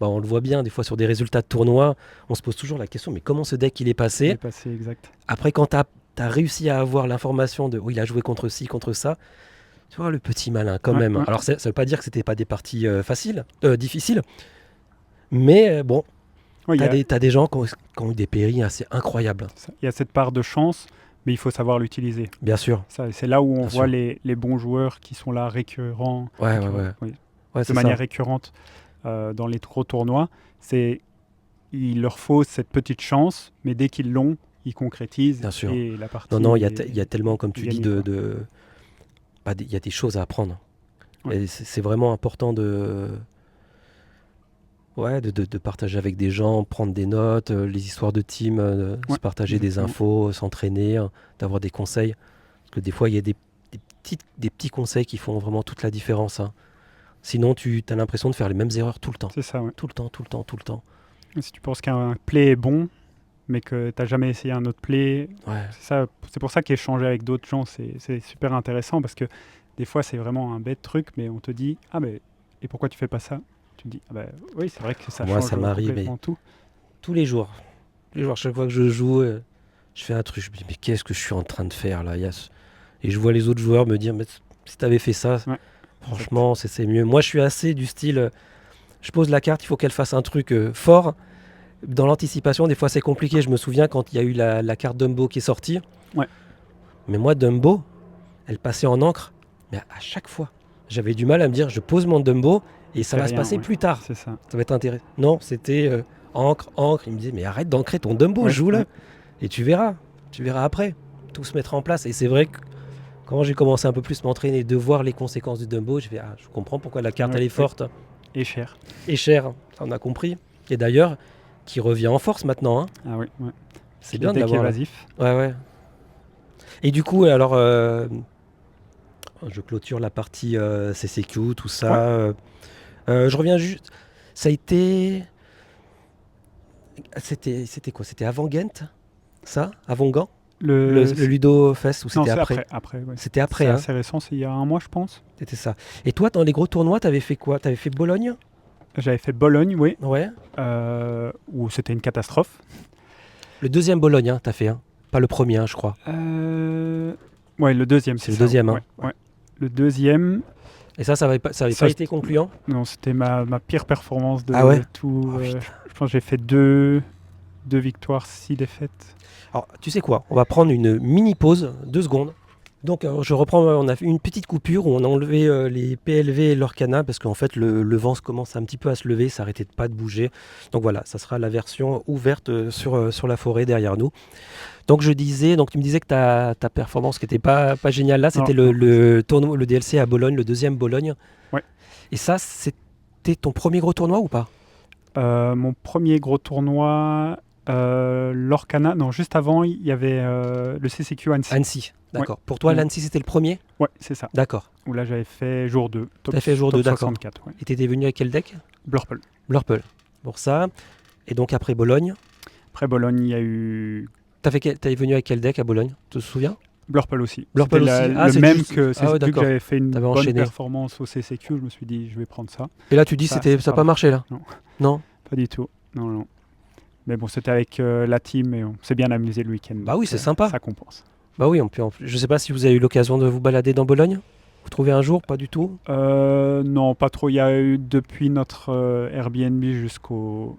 On le voit bien, des fois sur des résultats de tournois, on se pose toujours la question, mais comment ce deck il est passé? Après, quand tu as réussi à avoir l'information de il a joué contre ci, contre ça, tu vois, le petit malin quand même. Alors, ça ne veut pas dire que c'était pas des parties difficiles, mais bon. T'as des gens qui ont eu des péris assez incroyables. Il y a cette part de chance, mais il faut savoir l'utiliser. Bien sûr. C'est là où on voit les bons joueurs qui sont là récurrents, de manière récurrente dans les gros tournois. Il leur faut cette petite chance, mais dès qu'ils l'ont, ils concrétisent. Bien sûr. Et la partie il y a tellement, comme tu dis, il y a des choses à apprendre. Et c'est vraiment important de partager avec des gens, prendre des notes, les histoires de team, se partager des infos, s'entraîner, d'avoir des conseils. Parce que des fois, il y a des petits conseils qui font vraiment toute la différence. Hein. Sinon, tu as l'impression de faire les mêmes erreurs tout le temps. C'est ça, Tout le temps. Et si tu penses qu'un play est bon, mais que tu n'as jamais essayé un autre play, c'est pour ça qu'échanger avec d'autres gens, c'est super intéressant, parce que des fois, c'est vraiment un bête truc, mais on te dit « Ah, mais et pourquoi tu fais pas ça ?» Tu te dis, oui, c'est vrai que ça change ça m'arrive, complètement tout. Tous les jours, chaque fois que je joue, Je fais un truc, je me dis, mais qu'est-ce que je suis en train de faire là? Et je vois les autres joueurs me dire, mais si t'avais fait ça, Ouais, franchement, c'est mieux. Moi, je suis assez du style, je pose la carte, il faut qu'elle fasse un truc fort. Dans l'anticipation, des fois, c'est compliqué. Je me souviens quand il y a eu la carte Dumbo qui est sortie. Ouais. Mais moi, Dumbo, elle passait en encre. Mais à chaque fois, j'avais du mal à me dire, je pose mon Dumbo et ça va se passer plus tard. C'est ça. Ça va être intéressant. Non, c'était encre. Il me disait, mais arrête d'ancrer ton Dumbo, joue-le. Et tu verras après. Tout se mettra en place. Et c'est vrai que quand j'ai commencé un peu plus à m'entraîner, de voir les conséquences du Dumbo, je comprends pourquoi la carte elle est forte. Et cher. Et cher, ça on a compris. Et d'ailleurs, qui revient en force maintenant. Hein. Ah oui, ouais. C'est bien de l'avoir. Évasif. Ouais. Et du coup, alors, je clôture la partie CCQ, tout ça. Je reviens juste. Ça a été. C'était quoi? C'était avant Ghent? Ça? Avant Gand? Le Ludo Fest ou c'était après? Après, ouais. C'était après. C'est assez récent, c'est il y a un mois, je pense. C'était ça. Et toi, dans les gros tournois, t'avais fait quoi? T'avais fait Bologne? J'avais fait Bologne, oui. Ouais. Où c'était une catastrophe. Le deuxième Bologne, hein, t'as fait, hein. Pas le premier, hein, je crois. Ouais, le deuxième. C'est le deuxième, hein. Ouais. Le deuxième. Et ça avait pas été concluant? Non, c'était ma pire performance de tout. Je pense que j'ai fait 2 victoires, 6 défaites. Alors, tu sais quoi? On va prendre une mini pause, 2 secondes. Donc, je reprends. On a fait une petite coupure où on a enlevé les PLV et l'Orcana parce qu'en fait, le vent commence un petit peu à se lever, ça n'arrêtait pas de bouger. Donc voilà, ça sera la version ouverte sur la forêt derrière nous. Donc, tu me disais que ta performance qui n'était pas géniale là, c'était le tournoi, le DLC à Bologne, le deuxième Bologne. Ouais. Et ça, c'était ton premier gros tournoi ou pas? Mon premier gros tournoi, l'Orcana, non, juste avant, il y avait le CCQ Annecy. Annecy, d'accord. Ouais. Pour toi, l'Annecy, c'était le premier? Ouais, c'est ça. D'accord. Où là, j'avais fait jour 2. T'as fait jour 2, d'accord. 64, ouais. Et t'étais venu avec quel deck? Blurple. Pour ça. Et donc, après Bologne? Après Bologne, il y a eu... T'es venu avec quel deck à Bologne? Tu te souviens? Blurple aussi. Blurple aussi. Le même que CCQ, vu que j'avais fait une bonne performance au CCQ, je me suis dit, je vais prendre ça. Et là, tu dis, ça n'a pas marché, là? Non. Pas du tout. Non. Mais bon, c'était avec la team et on s'est bien amusé le week-end. Bah oui, c'est sympa. Ça compense. Bah oui, je sais pas si vous avez eu l'occasion de vous balader dans Bologne. Vous trouvez un jour? Pas du tout? Non, pas trop. Il y a eu depuis notre Airbnb jusqu'au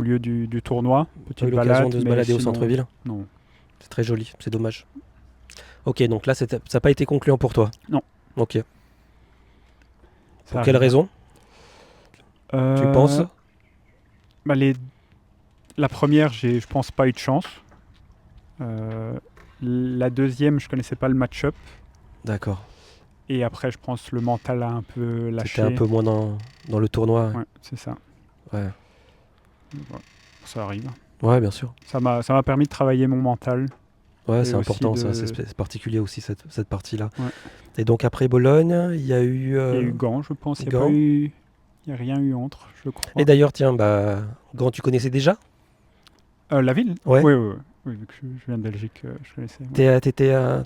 lieu du tournoi. Petite balade. L'occasion de se balader au centre-ville? Non. C'est très joli, c'est dommage. Ok, donc là, ça n'a pas été concluant pour toi? Non. Ok. Pour quelle raison? Tu penses? La première, je pense pas eu de chance. La deuxième, je connaissais pas le match-up. D'accord. Et après, je pense le mental a un peu lâché. C'était un peu moins dans le tournoi. Ouais, c'est ça. Ouais. Ça arrive. Ouais, bien sûr. Ça m'a permis de travailler mon mental. Ouais, c'est important, ça. C'est particulier aussi, cette partie-là. Ouais. Et donc, après Bologne, il y a eu... Il y a eu Gand, je pense. Il n'y a rien eu entre, je crois. Et d'ailleurs, tiens, Gand, tu connaissais déjà? La ville? Ouais. Oui, vu que je viens de Belgique, je connaissais.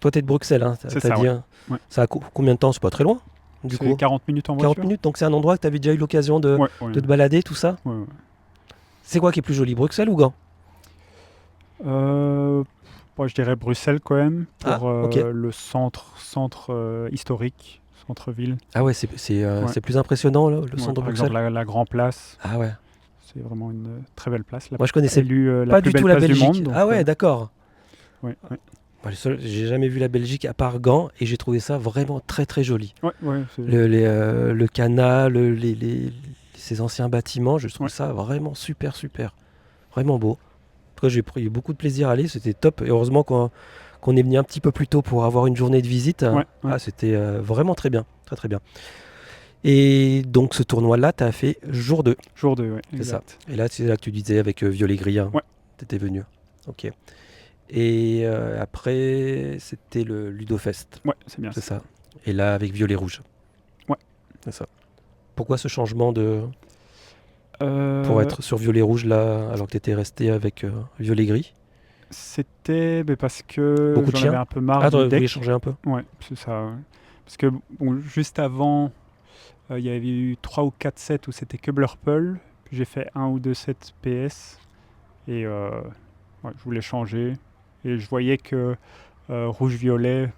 Toi, t'es de Bruxelles, hein? C'est ça, dit, hein. Ouais. Ça a combien de temps? C'est pas très loin, du coup. 40 minutes en voiture. 40 minutes, donc c'est un endroit que tu avais déjà eu l'occasion de te balader, tout ça? Ouais. C'est quoi qui est plus joli, Bruxelles ou Gand? Je dirais Bruxelles quand même, pour okay. le centre historique, centre-ville. Ah ouais, c'est plus impressionnant, le centre de Bruxelles. Par exemple, la Grand Place. Ah ouais. C'est vraiment une très belle place. Moi, je connaissais pas du tout la Belgique. Du monde, donc, ah ouais, d'accord. Ouais. J'ai jamais vu la Belgique à part Gand et j'ai trouvé ça vraiment très très joli. Ouais, le canal, ces anciens bâtiments, je trouve ça vraiment super, vraiment beau. En tout cas, j'ai pris beaucoup de plaisir à aller, c'était top. Et heureusement qu'on est venu un petit peu plus tôt pour avoir une journée de visite. Ah, c'était vraiment très bien, très bien. Et donc ce tournoi-là, tu as fait jour 2. Jour 2, oui. C'est ça. Et là, c'est là que tu disais avec Violet Gris. Hein. Ouais. Tu étais venu. Ok. Et après, c'était le Ludofest. Ouais, c'est bien. C'est ça. Et là, avec Violet Rouge. Ouais. C'est ça. Pourquoi ce changement pour être sur Violet Rouge là, alors que tu étais resté avec Violet Gris? C'était parce que beaucoup j'en avais un peu marre du deck. Tu voulais changer un peu? Ouais, c'est ça. Ouais. Parce que juste avant, il y avait eu 3 ou 4 sets où c'était que Blurple. Puis j'ai fait 1 ou 2 sets PS. Et je voulais changer. Et je voyais que rouge-violet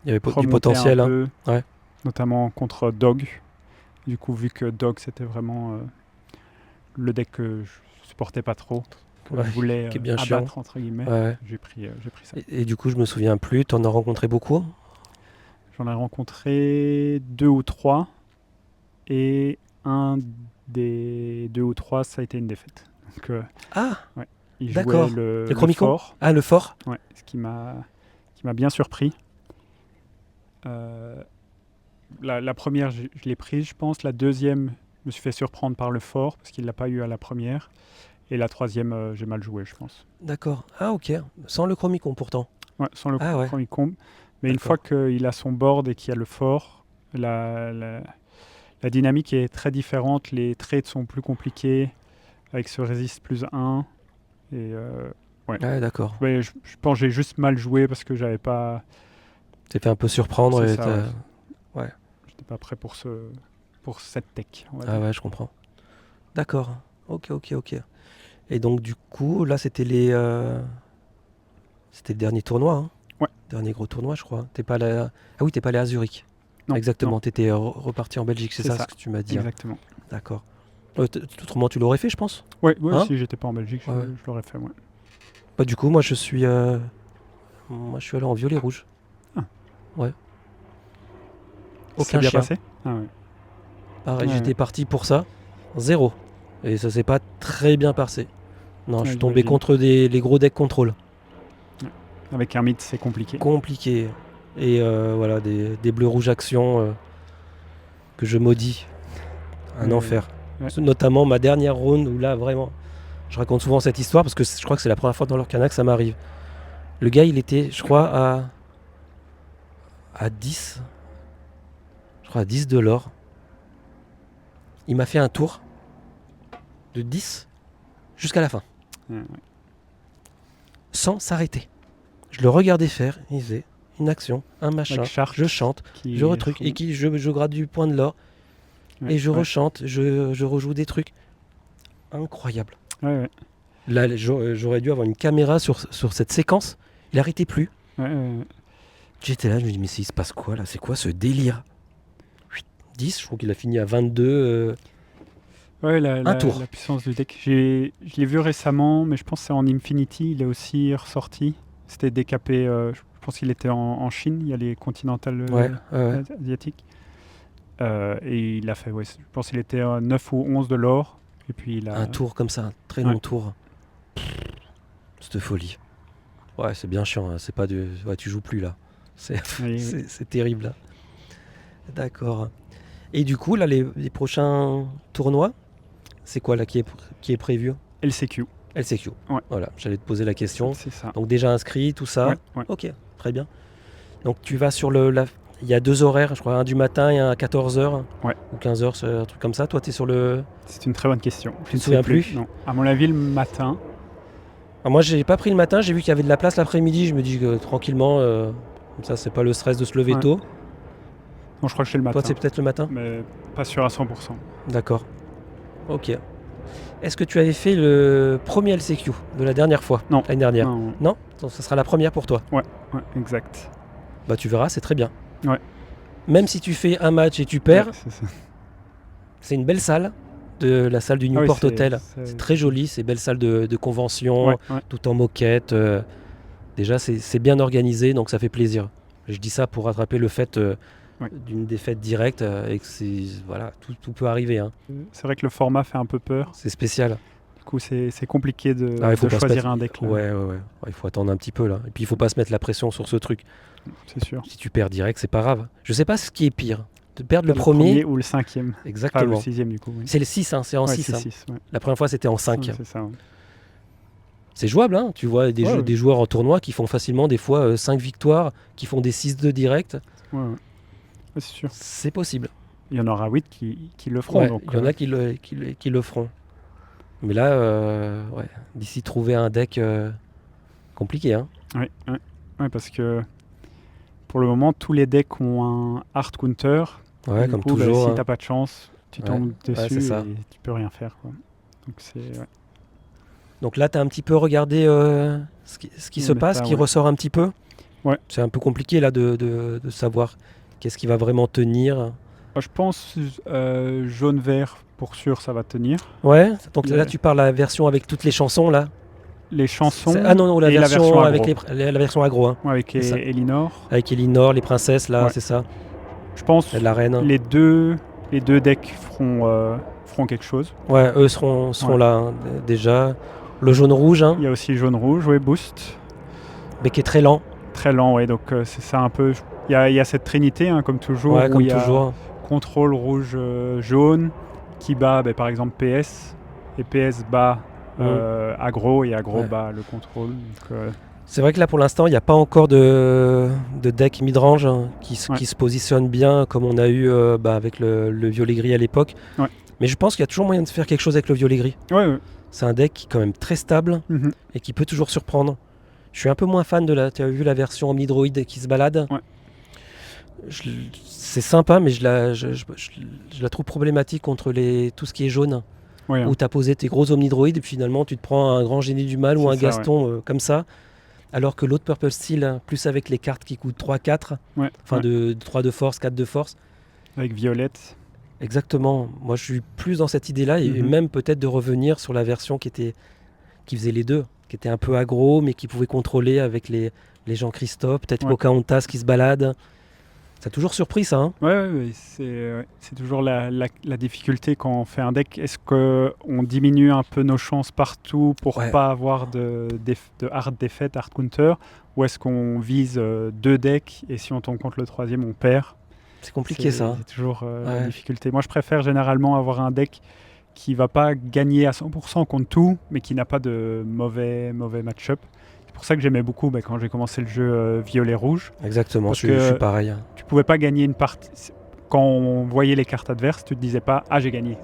Il y avait du remontait potentiel. un Hein. peu, Ouais. notamment contre Dog. Du coup, vu que Dog, c'était vraiment le deck que je supportais pas trop, que Ouais, je voulais qui est bien chiant. abattre, entre guillemets, Ouais. j'ai pris ça. Et du coup, je me souviens plus. T'en as rencontré beaucoup? J'en ai rencontré 2 ou 3, et un des 2 ou 3, ça a été une défaite. Donc, Ah, il jouait d'accord. le Chromico? fort, Ah, le fort? ouais, ce qui m'a bien surpris. Euh, la première, je l'ai prise, je pense. La deuxième, je me suis fait surprendre par le fort, parce qu'il ne l'a pas eu à la première. Et la troisième, j'ai mal joué, je pense. D'accord. Ah, ok. Sans le Chromicon pourtant. Ouais, sans le Ah ouais. Chromicon. Mais une D'accord. fois qu'il a son board et qu'il y a le fort, la dynamique est très différente. Les trades sont plus compliqués, avec ce résiste +1. Et Ah, ouais, d'accord. ouais, je pense que j'ai juste mal joué parce que j'avais pas. T'es fait un peu surprendre. C'est Et ça, ouais. J'étais pas prêt pour cette tech. Ah ouais, je comprends. D'accord. Ok. Et donc du coup, là, c'était c'était le dernier tournoi. Hein. Ouais. Dernier gros tournoi, je crois. T'es pas allé Ah oui, t'es pas allé à Zurich. Non, Exactement. non. T'étais reparti en Belgique, c'est ça ce que tu m'as dit. Exactement. Hein. D'accord. Autrement, tu l'aurais fait, je pense. Ouais, Hein si j'étais pas en Belgique, Ouais. je l'aurais fait. Ouais. Bah, du coup, moi, je suis allé en violet rouge. Ah. Ouais. C'est Aucun bien chien. passé. Ah ouais. Pareil, Ouais, j'étais ouais. parti pour ça. 0. Et ça s'est pas très bien passé. Non, je Ouais, suis tombé j'imagine. contre les gros decks contrôle. Avec un mythe, c'est compliqué. Compliqué. Et voilà, des bleus-rouges actions que je maudis. Un Ouais, enfer. ouais. Notamment ma dernière round où là, vraiment, je raconte souvent cette histoire parce que je crois que c'est la première fois dans l'Orcana que ça m'arrive. Le gars, il était, je crois, à 10. Je crois à 10 de l'or. Il m'a fait un tour de 10 jusqu'à la fin. Ouais. Sans s'arrêter. Je le regardais faire, il faisait une action, un machin, Avec Shark je chante, qui je retruc, et je grade du point de l'or, Ouais, et je ouais. rechante, je rejoue des trucs. Incroyable. Ouais. Là, j'aurais dû avoir une caméra sur cette séquence. Il n'arrêtait plus. Ouais. J'étais là, je me dis, mais il se passe quoi là? C'est quoi ce délire? 10, je crois qu'il a fini à 22. Ouais, Un tour. la puissance du deck. Je l'ai vu récemment, mais je pense que c'est en Infinity. Il est aussi ressorti. C'était décapé. Je pense qu'il était en Chine. Il y a les continentales Ouais. asiatiques. Et il a fait, je pense qu'il était à 9 ou 11 de l'or. Et puis il a. Un tour comme ça, un très long tour. Cette folie. Ouais, c'est bien chiant. Hein. C'est pas de. Ouais, tu joues plus là. C'est terrible. Là. D'accord. Et du coup, là, les prochains tournois, c'est quoi là qui est prévu? LCQ. LCQ. Ouais. Voilà, j'allais te poser la question. C'est ça. Donc déjà inscrit, tout ça. Ouais. Ok, très bien. Donc tu vas sur il y a 2 horaires, je crois, un du matin et un à 14h. Ouais. Ou 15h, un truc comme ça. Toi, tu es sur le... C'est une très bonne question. Tu te souviens plus? Non. À mon avis, le matin. Alors moi, j'ai pas pris le matin, j'ai vu qu'il y avait de la place l'après-midi. Je me dis que tranquillement, comme ça, c'est pas le stress de se lever tôt. Non, je crois que c'est le matin. Toi, c'est peut-être le matin? Mais pas sûr à 100%. D'accord. Ok. Est-ce que tu avais fait le premier LCQ de la dernière fois? Non. L'année dernière? Non. Non. Donc, ça sera la première pour toi? Ouais, exact. Bah tu verras, c'est très bien. Ouais. Même si tu fais un match et tu perds, Ouais, c'est une belle salle, de la salle du Newport Hotel. C'est très joli, c'est belle salle de convention, tout en moquette. Déjà, c'est bien organisé, donc ça fait plaisir. Je dis ça pour rattraper le fait d'une défaite directe et que voilà, tout peut arriver. Hein. C'est vrai que le format fait un peu peur. C'est spécial. Du coup, c'est compliqué de choisir un deck. Là. Ouais, il faut attendre un petit peu là. Et puis il faut pas se mettre la pression sur ce truc. C'est sûr. Si tu perds direct, c'est pas grave. Je sais pas ce qui est pire. De perdre le premier ou le 5e. Exactement. Enfin, le 6e du coup. Oui. C'est le 6, hein, c'est en 6. C'est 6 La première fois c'était en 5. C'est ça. Ouais. C'est jouable, hein. Tu vois des joueurs en tournoi qui font facilement des fois 5 victoires, qui font des 6-2 directs. Ouais, c'est sûr. C'est possible. Il y en aura 8 qui le feront. Il y en a qui le feront. Mais là, d'ici trouver un deck compliqué. Hein. Ouais, parce que pour le moment, tous les decks ont un hard counter. Ouais, comme toujours. Si t'as pas de chance, tu tombes dessus c'est ça. et tu peux rien faire. Quoi. Donc c'est... Donc là, tu as un petit peu regardé ce qui se passe, méta, qui ouais. ressort un petit peu. Ouais. C'est un peu compliqué là de savoir qu'est-ce qui va vraiment tenir. Je pense jaune-vert, pour sûr, ça va tenir. Ouais, donc là, tu parles la version avec toutes les chansons là. Les chansons Ah non, la et la version version avec agro. la version agro. Hein. Ouais, avec C'est ça. Elinor. Avec Elinor, les princesses là, Ouais. c'est ça. Je pense La reine. les deux decks feront quelque chose. Ouais, eux seront là hein, déjà. Le jaune-rouge, hein, Il y a aussi jaune-rouge, ouais, boost. mais qui est très lent. Très lent, ouais, donc c'est ça un peu. Il y a cette trinité, hein, comme toujours, Ouais, où comme il y a toujours. contrôle rouge-jaune qui bat par exemple PS, et PS bat aggro, et aggro bat le contrôle. Donc, c'est vrai que là pour l'instant il n'y a pas encore de deck midrange hein, qui se positionne bien comme on a eu avec le violet gris à l'époque. Ouais. Mais je pense qu'il y a toujours moyen de faire quelque chose avec le violet gris. Ouais. C'est un deck qui est quand même très stable et qui peut toujours surprendre. Je suis un peu moins fan de la. Tu as vu la version Omnidroid qui se balade. Ouais. C'est sympa, mais je la trouve problématique contre tout ce qui est jaune. Ouais, où tu as posé tes gros Omnidroid et puis finalement tu te prends un grand génie du mal ou un Gaston comme ça. Alors que l'autre Purple Steel, plus avec les cartes qui coûtent 3-4, de 3 de force, 4 de force. Avec Violette. Exactement. Moi je suis plus dans cette idée-là et même peut-être de revenir sur la version qui faisait les deux, qui était un peu aggro mais qui pouvait contrôler avec les Jean-Christophe, peut-être Pocahontas qui se balade. Ça a toujours surpris ça. Hein ouais, c'est toujours la difficulté quand on fait un deck. Est-ce qu'on diminue un peu nos chances partout pour pas avoir de hard défaite, hard counter, ou est-ce qu'on vise 2 decks et si on tombe contre le troisième, on perd? C'est compliqué ça. C'est toujours la difficulté. Moi, je préfère généralement avoir un deck qui va pas gagner à 100% contre tout, mais qui n'a pas de mauvais match-up. C'est pour ça que j'aimais beaucoup quand j'ai commencé le jeu violet-rouge. Exactement, je suis pareil. Tu pouvais pas gagner une partie. Quand on voyait les cartes adverses, tu te disais pas « Ah, j'ai gagné ».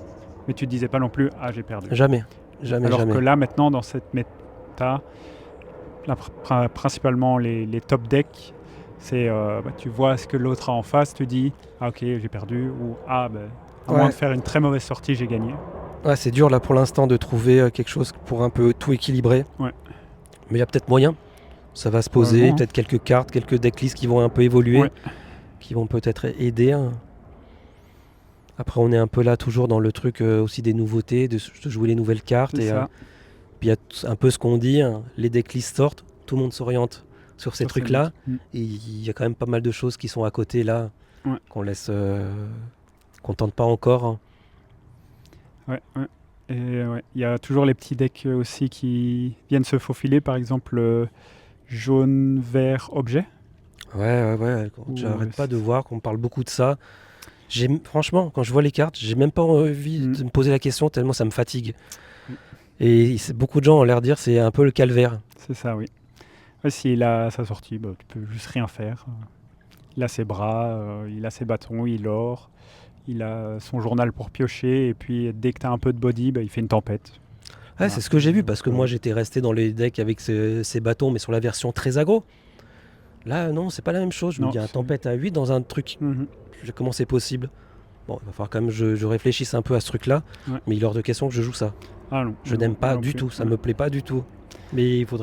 Mais tu te disais pas non plus « Ah, j'ai perdu ». Jamais. Alors que là, maintenant, dans cette méta, principalement les top decks, c'est tu vois ce que l'autre a en face, tu dis « Ah, ok, j'ai perdu » ou « Ah, à moins de faire une très mauvaise sortie, j'ai gagné ». Ouais, c'est dur là pour l'instant de trouver quelque chose pour un peu tout équilibrer. Ouais. Mais il y a peut-être moyen. Ça va se poser, peut-être quelques cartes, quelques decklists qui vont un peu évoluer, qui vont peut-être aider. Après, on est un peu là toujours dans le truc aussi des nouveautés, de jouer les nouvelles cartes. Puis il y a un peu ce qu'on dit, les decklists sortent, tout le monde s'oriente sur ces trucs-là. Et il y a quand même pas mal de choses qui sont à côté là, qu'on laisse, qu'on tente pas encore. Ouais. Et il y a toujours les petits decks aussi qui viennent se faufiler, par exemple jaune, vert, objet. Ouais. J'arrête pas de voir qu'on parle beaucoup de ça. Franchement, quand je vois les cartes, j'ai même pas envie de me poser la question tellement ça me fatigue. Et beaucoup de gens ont l'air de dire c'est un peu le calvaire. C'est ça, oui. S'il a sa sortie, tu peux juste rien faire. Il a ses bras, il a ses bâtons, il ore. Il a son journal pour piocher, et puis dès que tu as un peu de body, il fait une tempête. Ouais, c'est ce que j'ai vu, parce que moi j'étais resté dans les decks avec ces bâtons, mais sur la version très aggro. Là, non, c'est pas la même chose. Je me dis, un tempête à 8 dans un truc, comment c'est possible? Bon, il va falloir quand même que je réfléchisse un peu à ce truc-là, mais il est hors de question que je joue ça. Ah non, je n'aime pas du tout, ça me plaît pas du tout. Mais il faut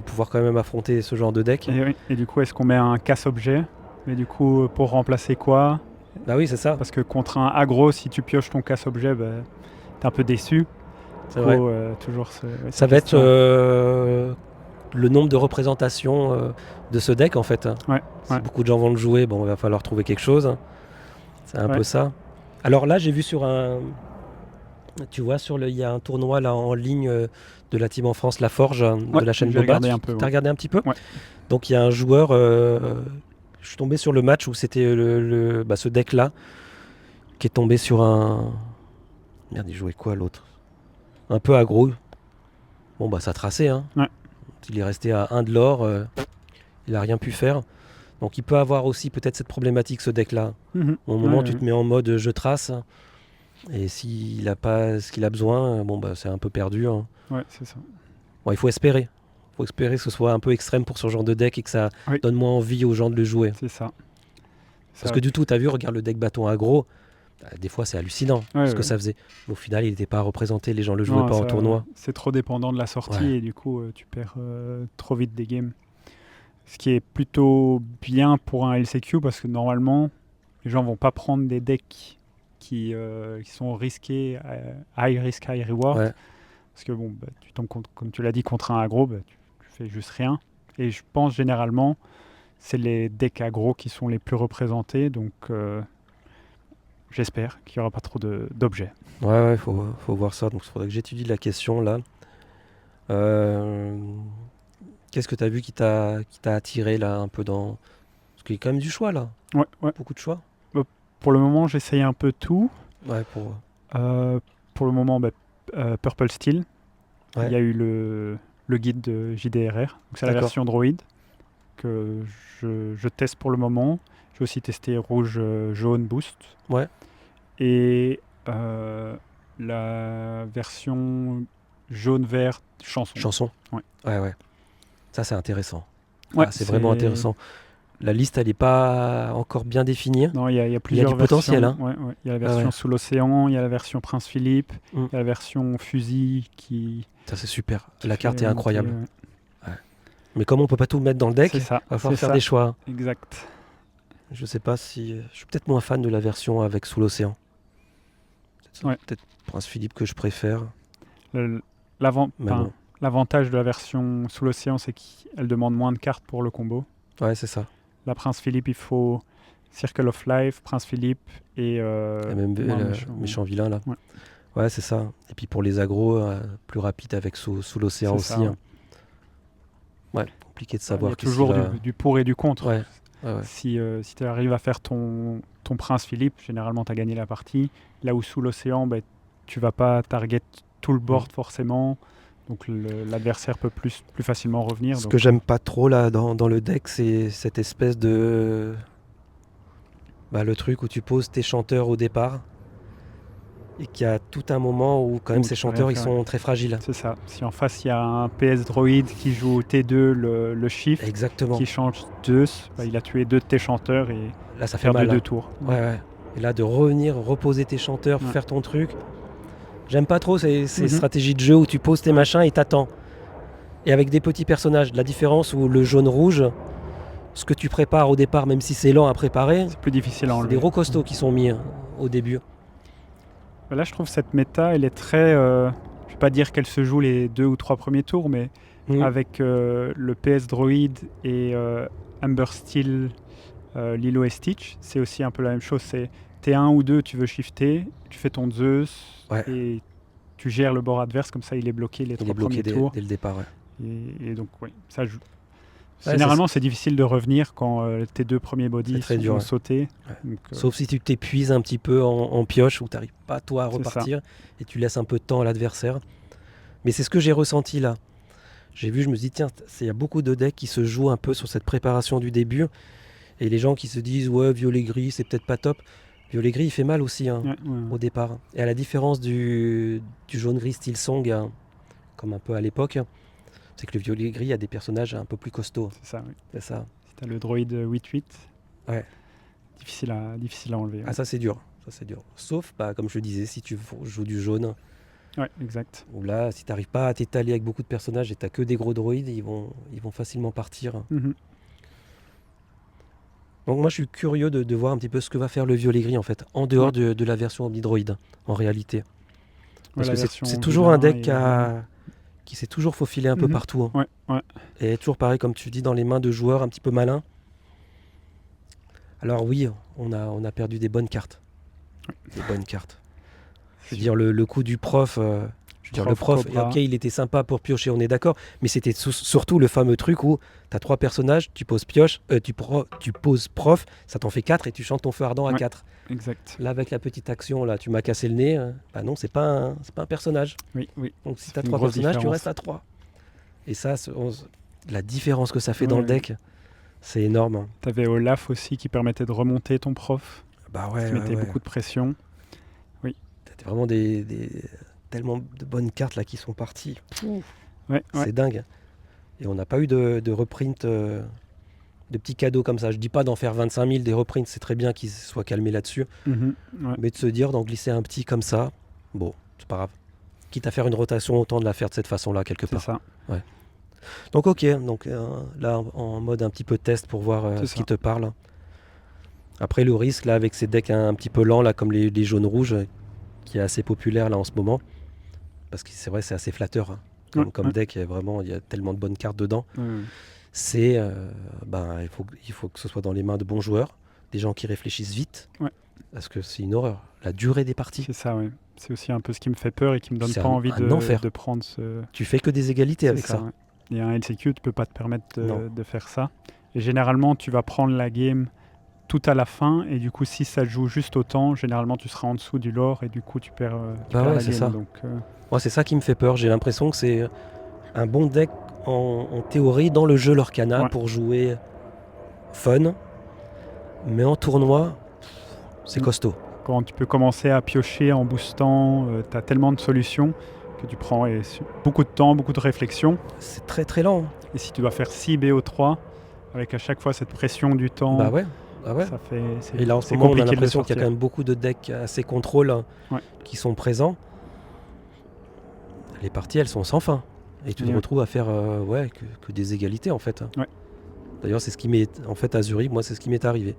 pouvoir quand même affronter ce genre de deck. Et du coup, est-ce qu'on met un casse-objet? Mais du coup, pour remplacer quoi? Bah oui, c'est ça. Parce que contre un aggro, si tu pioches ton casse-objet, t'es un peu déçu. C'est vrai. Toujours ça va être le nombre de représentations de ce deck en fait. Si beaucoup de gens vont le jouer, il va falloir trouver quelque chose. C'est un peu ça. Alors là, j'ai vu sur tu vois, il y a un tournoi là en ligne de la team en France, La Forge, de la chaîne Boba. Tu as regardé un petit peu? Donc il y a un joueur. Je suis tombé sur le match où c'était ce deck-là qui est tombé sur un... Merde, il jouait quoi l'autre? Un peu aggro. Bon, ça traçait. Hein. Il est resté à 1 de l'or. Il n'a rien pu faire. Donc il peut avoir aussi peut-être cette problématique, ce deck-là. Au moment où tu te mets en mode je trace. Et s'il n'a pas ce qu'il a besoin, c'est un peu perdu. Hein. Ouais, c'est ça. Bon, il faut espérer. Il faut espérer que ce soit un peu extrême pour ce genre de deck et que ça donne moins envie aux gens de le jouer. C'est ça. Parce que du tout, tu as vu, regarde le deck bâton aggro. Des fois, c'est hallucinant ce que ça faisait. Mais au final, il n'était pas représenté, les gens le jouaient pas en tournoi. C'est trop dépendant de la sortie et du coup, tu perds trop vite des games. Ce qui est plutôt bien pour un LCQ parce que normalement, les gens vont pas prendre des decks qui sont risqués, high risk, high reward. Ouais. Parce que bon, tu tombes, comme tu l'as dit, contre un aggro, tu fais juste rien. Et je pense généralement, c'est les decks aggro qui sont les plus représentés. Donc j'espère qu'il n'y aura pas trop d'objets. Ouais, faut voir ça. Donc il faudrait que j'étudie la question là. Qu'est-ce que tu as vu qui t'a attiré là un peu dans... Parce qu'il y a quand même du choix là. Ouais. Beaucoup de choix. Pour le moment, j'essaye un peu tout. Ouais, pour le moment, Purple Steel. Ouais. Il y a eu le guide de JDRR. Donc c'est la version Droid que je teste pour le moment. J'ai aussi testé rouge, jaune, boost. Ouais. Et la version jaune, vert, chanson. Ouais. Ça, c'est intéressant. Ouais, c'est vraiment intéressant. La liste, elle n'est pas encore bien définie. Non, il y a plusieurs versions. Potentiel, hein. Il y a la version Sous l'océan, il y a la version Prince Philippe, il y a la version Fusil qui... Ça, c'est super. La carte est incroyable. Ouais. Mais comme on peut pas tout mettre dans le deck, il va falloir faire des choix. Exact. Je sais pas si... Je suis peut-être moins fan de la version avec Sous l'océan. Peut-être Prince Philippe que je préfère. L'avantage de la version Sous l'océan, c'est qu'elle demande moins de cartes pour le combo. Ouais, c'est ça. La Prince Philippe, il faut Circle of Life, Prince Philippe et... méchant vilain, là. Ouais, c'est ça. Et puis pour les aggros, plus rapide avec Sous l'océan aussi. Ça, ouais, compliqué de savoir. Il y a toujours du pour et du contre. Ouais. Si tu arrives à faire ton Prince Philippe, généralement tu as gagné la partie. Là où Sous l'océan, tu vas pas target tout le board forcément. Donc l'adversaire peut plus facilement revenir. Ce que j'aime pas trop là dans le deck, c'est cette espèce de... le truc où tu poses tes chanteurs au départ et qu'il y a tout un moment où quand même ces chanteurs ils sont très fragiles. C'est ça. Si en face il y a un PS Droid qui joue T2 le shift, qui change 2, il a tué 2 de tes chanteurs et là ça fait mal. 2 tours. Ouais. Et là de revenir, reposer tes chanteurs, faire ton truc... J'aime pas trop ces stratégies de jeu où tu poses tes machins et t'attends. Et avec des petits personnages, la différence où le jaune-rouge, ce que tu prépares au départ, même si c'est lent à préparer, c'est plus difficile à enlever. C'est des gros costauds qui sont mis au début. Là, je trouve cette méta, elle est très... je vais pas dire qu'elle se joue les 2 ou 3 premiers tours, mais avec le PS Droid et Amber Steel, Lilo et Stitch, c'est aussi un peu la même chose. C'est T1 ou 2, tu veux shifter, tu fais ton Zeus et tu gères le bord adverse, comme ça il est bloqué les 3 premiers tours. Dès le départ, et donc, ça joue. Généralement, c'est difficile de revenir quand tes 2 premiers bodies sont sautés. Ouais. Donc, sauf si tu t'épuises un petit peu en pioche, où tu n'arrives pas toi à repartir et tu laisses un peu de temps à l'adversaire. Mais c'est ce que j'ai ressenti là. J'ai vu, je me suis dit, tiens, il y a beaucoup de decks qui se jouent un peu sur cette préparation du début. Et les gens qui se disent, ouais, violet-gris, c'est peut-être pas top. Violet-gris, il fait mal aussi au départ. Et à la différence du jaune-gris style Song, comme un peu à l'époque, c'est que le violet-gris a des personnages un peu plus costauds. C'est ça, oui. C'est ça. Si tu as le droïde 8-8, difficile à enlever. Ah, ça c'est dur. Sauf, comme je le disais, si tu joues du jaune. Ouais, exact. Ou là, si tu n'arrives pas à t'étaler avec beaucoup de personnages et tu n'as que des gros droïdes, ils vont facilement partir. Donc moi je suis curieux de voir un petit peu ce que va faire le violet-gris en fait, en dehors de la version Omnidroid en réalité. Parce que c'est toujours un deck qui s'est toujours faufilé un peu partout. Et toujours pareil, comme tu dis, dans les mains de joueurs un petit peu malins. Alors oui, on a perdu des bonnes cartes. Des bonnes cartes. Je veux dire, le coup du prof... le prof, ok, il était sympa pour piocher, on est d'accord, mais c'était surtout le fameux truc où tu as 3 personnages, tu poses pioche, tu poses prof, ça t'en fait 4 et tu chantes ton feu ardent à 4. Exact. Là, avec la petite action, là, tu m'as cassé le nez, non, c'est pas un personnage. Oui. Donc si tu as 3 personnages, tu restes à 3. Et ça, la différence que ça fait dans le deck, c'est énorme. Tu avais Olaf aussi qui permettait de remonter ton prof, qui mettait beaucoup de pression. Oui. T'as vraiment tellement de bonnes cartes là qui sont parties. C'est dingue. Et on n'a pas eu de reprint Des petits cadeaux comme ça. Je dis pas d'en faire 25 000 des reprints, c'est très bien qu'ils soient calmés là-dessus. Mais de se dire, d'en glisser un petit comme ça, bon, c'est pas grave. Quitte à faire une rotation, autant de la faire de cette façon-là, quelque part. C'est ça. Ouais. Donc ok, donc, là en mode un petit peu test pour voir ce qui te parle. Après le risque, là, avec ces decks un petit peu lents, là, comme les jaunes-rouges, qui est assez populaire là en ce moment, parce que c'est vrai, c'est assez flatteur. Hein. Comme deck, il y a tellement de bonnes cartes dedans. C'est il faut que ce soit dans les mains de bons joueurs, des gens qui réfléchissent vite, parce que c'est une horreur. La durée des parties. C'est ça, oui. C'est aussi un peu ce qui me fait peur et qui me donne pas envie de prendre ce... Tu fais que des égalités avec ça. Ouais. Et un LCQ, tu peux pas te permettre de faire ça. Et généralement, tu vas prendre la game tout à la fin, et du coup, si ça joue juste autant, généralement, tu seras en dessous du lore, et du coup, tu perds la game. Ça. Donc, moi, c'est ça qui me fait peur. J'ai l'impression que c'est un bon deck en théorie dans le jeu Lorcana pour jouer fun, mais en tournoi, c'est costaud. Quand tu peux commencer à piocher en boostant, tu as tellement de solutions que tu prends beaucoup de temps, beaucoup de réflexion. C'est très très lent. Et si tu dois faire 6 BO3, avec à chaque fois cette pression du temps, ça fait, et là en ce moment, on a l'impression qu'il y a quand même beaucoup de decks assez contrôle qui sont présents. Les parties, elles sont sans fin. Et tu te retrouves à faire que des égalités en fait. D'ailleurs, c'est ce qui m'est en fait à Zurich, moi c'est ce qui m'est arrivé.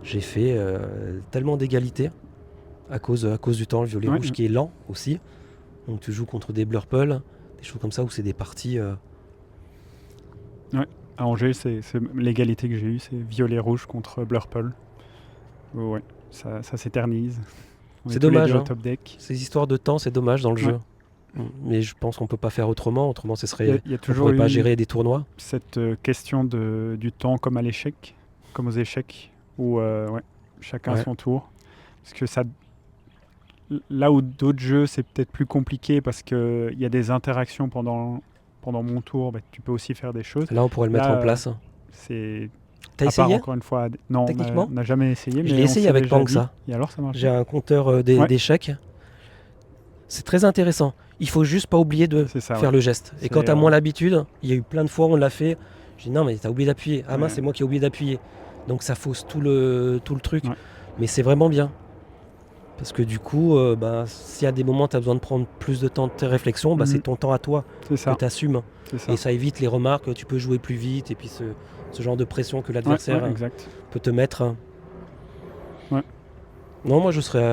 J'ai fait tellement d'égalités à cause du temps, le violet rouge qui est lent aussi. Donc tu joues contre des Blurple, des choses comme ça où c'est des parties. À Angers, c'est l'égalité que j'ai eue, c'est violet rouge contre Blurple. Ça s'éternise. C'est dommage. Top deck. Ces histoires de temps, c'est dommage dans le jeu. Mais je pense qu'on peut pas faire autrement. Autrement, ce serait. Il y a toujours on pourrait pas gérer des tournois. Cette question du temps comme à l'échec, comme aux échecs, où chacun son tour. Parce que ça. Là où d'autres jeux, c'est peut-être plus compliqué parce qu'il y a des interactions pendant mon tour, tu peux aussi faire des choses. Là, on pourrait le mettre en place. T'as essayé encore une fois, non, techniquement, on n'a jamais essayé. Je l'ai essayé avec Pang, ça. Et alors, ça marche. J'ai un compteur d'échecs. C'est très intéressant. Il faut juste pas oublier de faire le geste. Et quand tu as moins l'habitude, il y a eu plein de fois où on l'a fait. Je dis non, mais tu as oublié d'appuyer. Ah mince, c'est moi qui ai oublié d'appuyer. Donc ça fausse tout le truc. Mais c'est vraiment bien. Parce que du coup, s'il y a des moments où tu as besoin de prendre plus de temps de tes réflexions, c'est ton temps à toi que tu assumes. Et ça évite les remarques, tu peux jouer plus vite, et puis ce genre de pression que l'adversaire peut te mettre. Non, moi je serais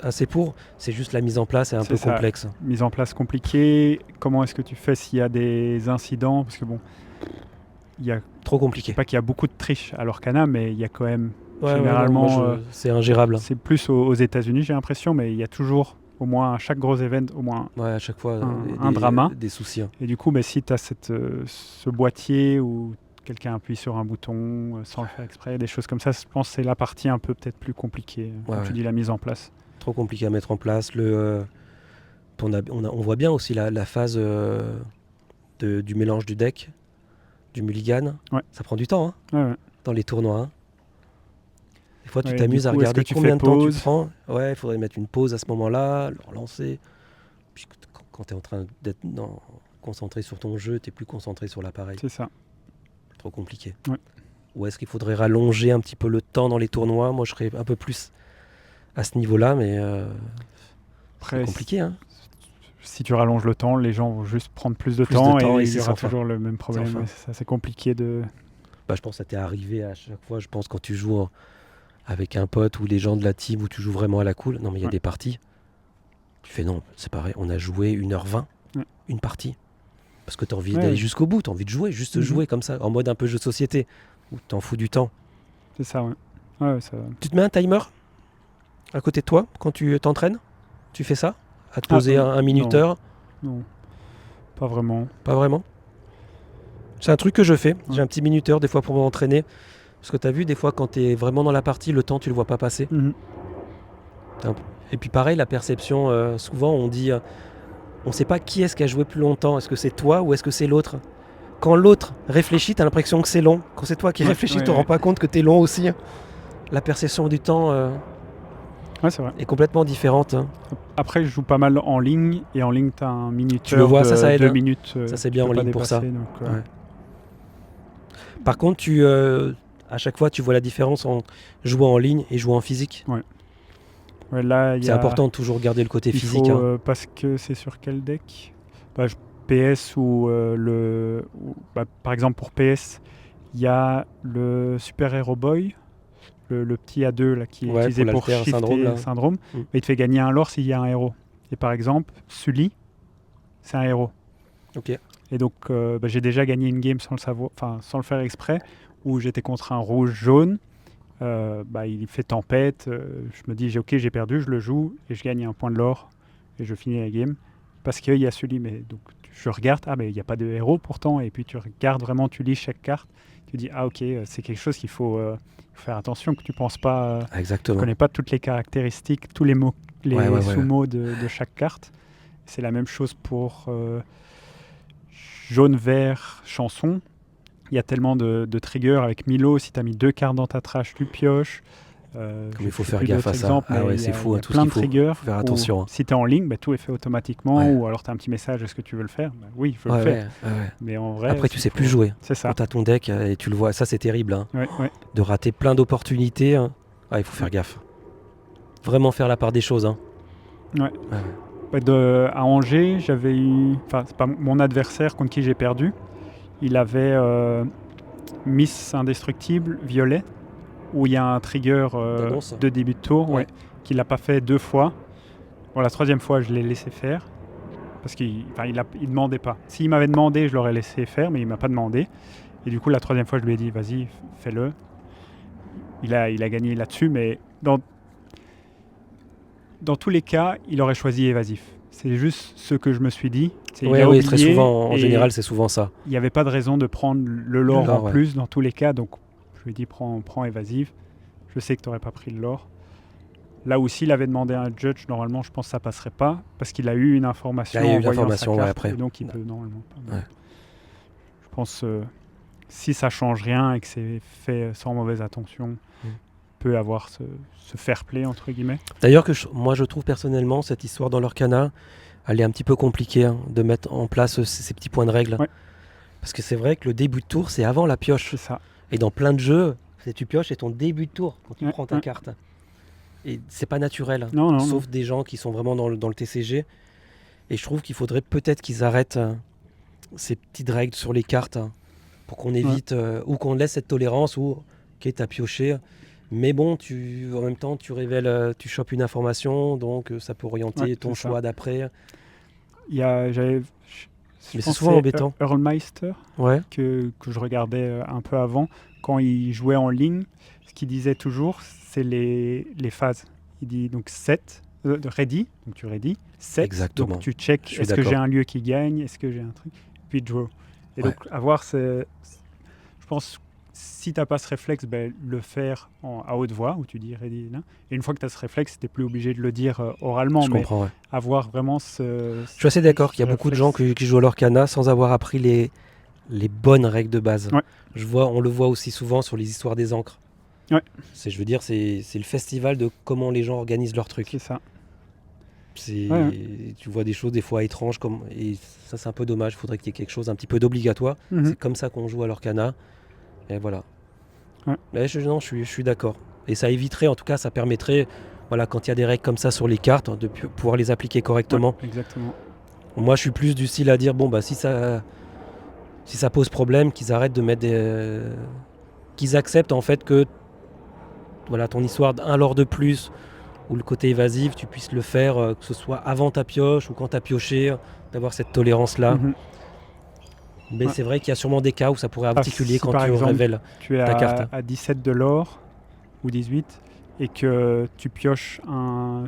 assez pour. C'est juste la mise en place est un peu complexe. Mise en place compliquée. Comment est-ce que tu fais s'il y a des incidents? Parce que il y a trop compliqué. Pas qu'il y a beaucoup de triche à l'Orcana, mais il y a quand même généralement. C'est ingérable. C'est plus aux États-Unis, j'ai l'impression, mais il y a toujours au moins à chaque gros event, au moins à chaque fois un drama, des soucis. Et du coup, si tu as ce boîtier où quelqu'un appuie sur un bouton sans le faire exprès, des choses comme ça, je pense que c'est la partie un peu peut-être plus compliquée, comme tu dis, la mise en place. Trop compliqué à mettre en place. On voit bien aussi la phase du mélange du deck, du mulligan. Ça prend du temps dans les tournois. Des fois, tu t'amuses à regarder combien de temps tu prends. Il faudrait mettre une pause à ce moment-là, le relancer. Puis quand tu es en train d'être concentré sur ton jeu, tu es plus concentré sur l'appareil. C'est ça. Trop compliqué. Ou est-ce qu'il faudrait rallonger un petit peu le temps dans les tournois? Moi, je serais un peu plus à ce niveau-là, mais c'est compliqué. Si tu rallonges le temps, les gens vont juste prendre plus de temps et il y aura toujours le même problème. C'est compliqué de... je pense que ça t'est arrivé à chaque fois. Je pense quand tu joues avec un pote ou les gens de la team où tu joues vraiment à la cool. Non, mais il y a des parties. Tu fais non, c'est pareil. On a joué 1h20, une partie. Parce que tu as envie d'aller jusqu'au bout, tu as envie de jouer, jouer comme ça, en mode un peu jeu de société, où tu t'en fous du temps. C'est ça, ça... Tu te mets un timer à côté de toi quand tu t'entraînes? Tu fais ça? À te poser un minuteur? Non, pas vraiment. Pas vraiment? C'est un truc que je fais. J'ai un petit minuteur des fois pour m'entraîner. Parce que tu as vu, des fois, quand tu es vraiment dans la partie, le temps, tu le vois pas passer. Et puis pareil, la perception, souvent on dit... on ne sait pas qui est-ce qui a joué plus longtemps. Est-ce que c'est toi ou est-ce que c'est l'autre? Quand l'autre réfléchit, tu as l'impression que c'est long. Quand c'est toi qui réfléchis, tu te rends pas compte que tu es long aussi. La perception du temps c'est vrai. est complètement différente. Après, je joue pas mal en ligne. Et en ligne, tu as un minuteur tu le vois, ça aide. 2 minutes. Ça, c'est bien en ligne pour ça. Par contre, à chaque fois, tu vois la différence en jouant en ligne et jouant en physique. Ouais, là, C'est important de toujours garder le côté physique. Parce que c'est sur quel deck PS ou par exemple pour PS, il y a le Super Hero Boy, le petit A2 là, qui est utilisé pour shifter syndrome. Mais il te fait gagner un lore s'il y a un héros. Et par exemple, Sully, c'est un héros. Ok. Et donc, j'ai déjà gagné une game sans le faire exprès, où j'étais contre un rouge-jaune. Il fait tempête. Je me dis, ok, j'ai perdu, je le joue et je gagne un point de l'or et je finis la game. Parce qu'il y a Sully. Mais donc, je regarde, mais il n'y a pas de héros pourtant. Et puis, tu regardes vraiment, tu lis chaque carte. Tu dis, ok, c'est quelque chose qu'il faut faire attention, que tu ne penses pas. Exactement. Tu ne connais pas toutes les caractéristiques, tous les mots, sous-mots de chaque carte. C'est la même chose pour jaune, vert, chanson. Il y a tellement de triggers avec Milo. Si tu as mis 2 cartes dans ta trash, tu pioches. Il faut faire gaffe à ça. C'est fou, tout plein de triggers. Faut faire attention. Si tu es en ligne, tout est fait automatiquement. Ou alors tu as un petit message, est-ce que tu veux le faire? Oui, je veux le faire. Mais en vrai, après, tu sais plus jouer. C'est ça. Quand tu as ton deck et tu le vois, ça c'est terrible. De rater plein d'opportunités. Il faut faire gaffe. Vraiment faire la part des choses. À Angers, j'avais eu... c'est pas mon adversaire contre qui j'ai perdu. Il avait Miss Indestructible violet, où il y a un trigger de début de tour qu'il n'a pas fait 2 fois. Bon, la 3e fois, je l'ai laissé faire parce qu'il demandait pas. S'il m'avait demandé, je l'aurais laissé faire, mais il m'a pas demandé. Et du coup, la 3e fois, je lui ai dit, vas-y, fais-le. Il a gagné là-dessus, mais dans tous les cas, il aurait choisi évasif. C'est juste ce que je me suis dit. Oui, très souvent, en général, c'est souvent ça. Il n'y avait pas de raison de prendre le lore en plus dans tous les cas, donc je lui ai dit prends évasif. Je sais que tu n'aurais pas pris le lore. Là où s'il avait demandé à un judge, normalement, je pense que ça passerait pas, parce qu'il a eu une information en voyant sa carte, après. Et donc il peut normalement pas. Je pense si ça change rien et que c'est fait sans mauvaise intention, peut avoir ce fair play entre guillemets. D'ailleurs moi je trouve personnellement cette histoire dans l'Orcana, elle est un petit peu compliquée de mettre en place ces petits points de règle. Parce que c'est vrai que le début de tour c'est avant la pioche. C'est ça. Et dans plein de jeux, tu pioches c'est ton début de tour quand tu prends ta carte. Et c'est pas naturel, sauf des gens qui sont vraiment dans le TCG. Et je trouve qu'il faudrait peut-être qu'ils arrêtent ces petites règles sur les cartes pour qu'on évite ou qu'on laisse cette tolérance où ok t'as pioché. Mais bon, en même temps, tu révèles, tu chopes une information, donc ça peut orienter ton choix d'après. Mais c'est souvent embêtant. Earl Meister, que je regardais un peu avant, quand il jouait en ligne, ce qu'il disait toujours, c'est les phases. Il dit donc 7, ready, donc tu ready, 7, exactement. Donc tu check, est-ce que j'ai un lieu qui gagne, est-ce que j'ai un truc, puis draw. Et donc avoir je pense si tu n'as pas ce réflexe, le faire à haute voix, où tu dis ready. Là. Et une fois que tu as ce réflexe, tu n'es plus obligé de le dire oralement. Je comprends, avoir vraiment Je suis assez d'accord qu'il y a beaucoup de gens qui jouent à l'Orcana sans avoir appris les bonnes règles de base. On le voit aussi souvent sur les histoires des encres. C'est le festival de comment les gens organisent leurs trucs. C'est ça. Tu vois des choses des fois étranges, et ça c'est un peu dommage. Il faudrait qu'il y ait quelque chose un petit peu d'obligatoire. C'est comme ça qu'on joue à l'Orcana. Et voilà. Mais je suis d'accord. Et ça éviterait, en tout cas, ça permettrait, quand il y a des règles comme ça sur les cartes, de pouvoir les appliquer correctement. Exactement. Moi, je suis plus du style à dire, si ça pose problème, qu'ils arrêtent de mettre qu'ils acceptent en fait que ton histoire d'un lore de plus ou le côté évasif, tu puisses le faire, que ce soit avant ta pioche ou quand tu as pioché, d'avoir cette tolérance-là. Mais c'est vrai qu'il y a sûrement des cas où ça pourrait articuler quand tu révèles ta carte. À 17 de l'or ou 18 et que tu pioches un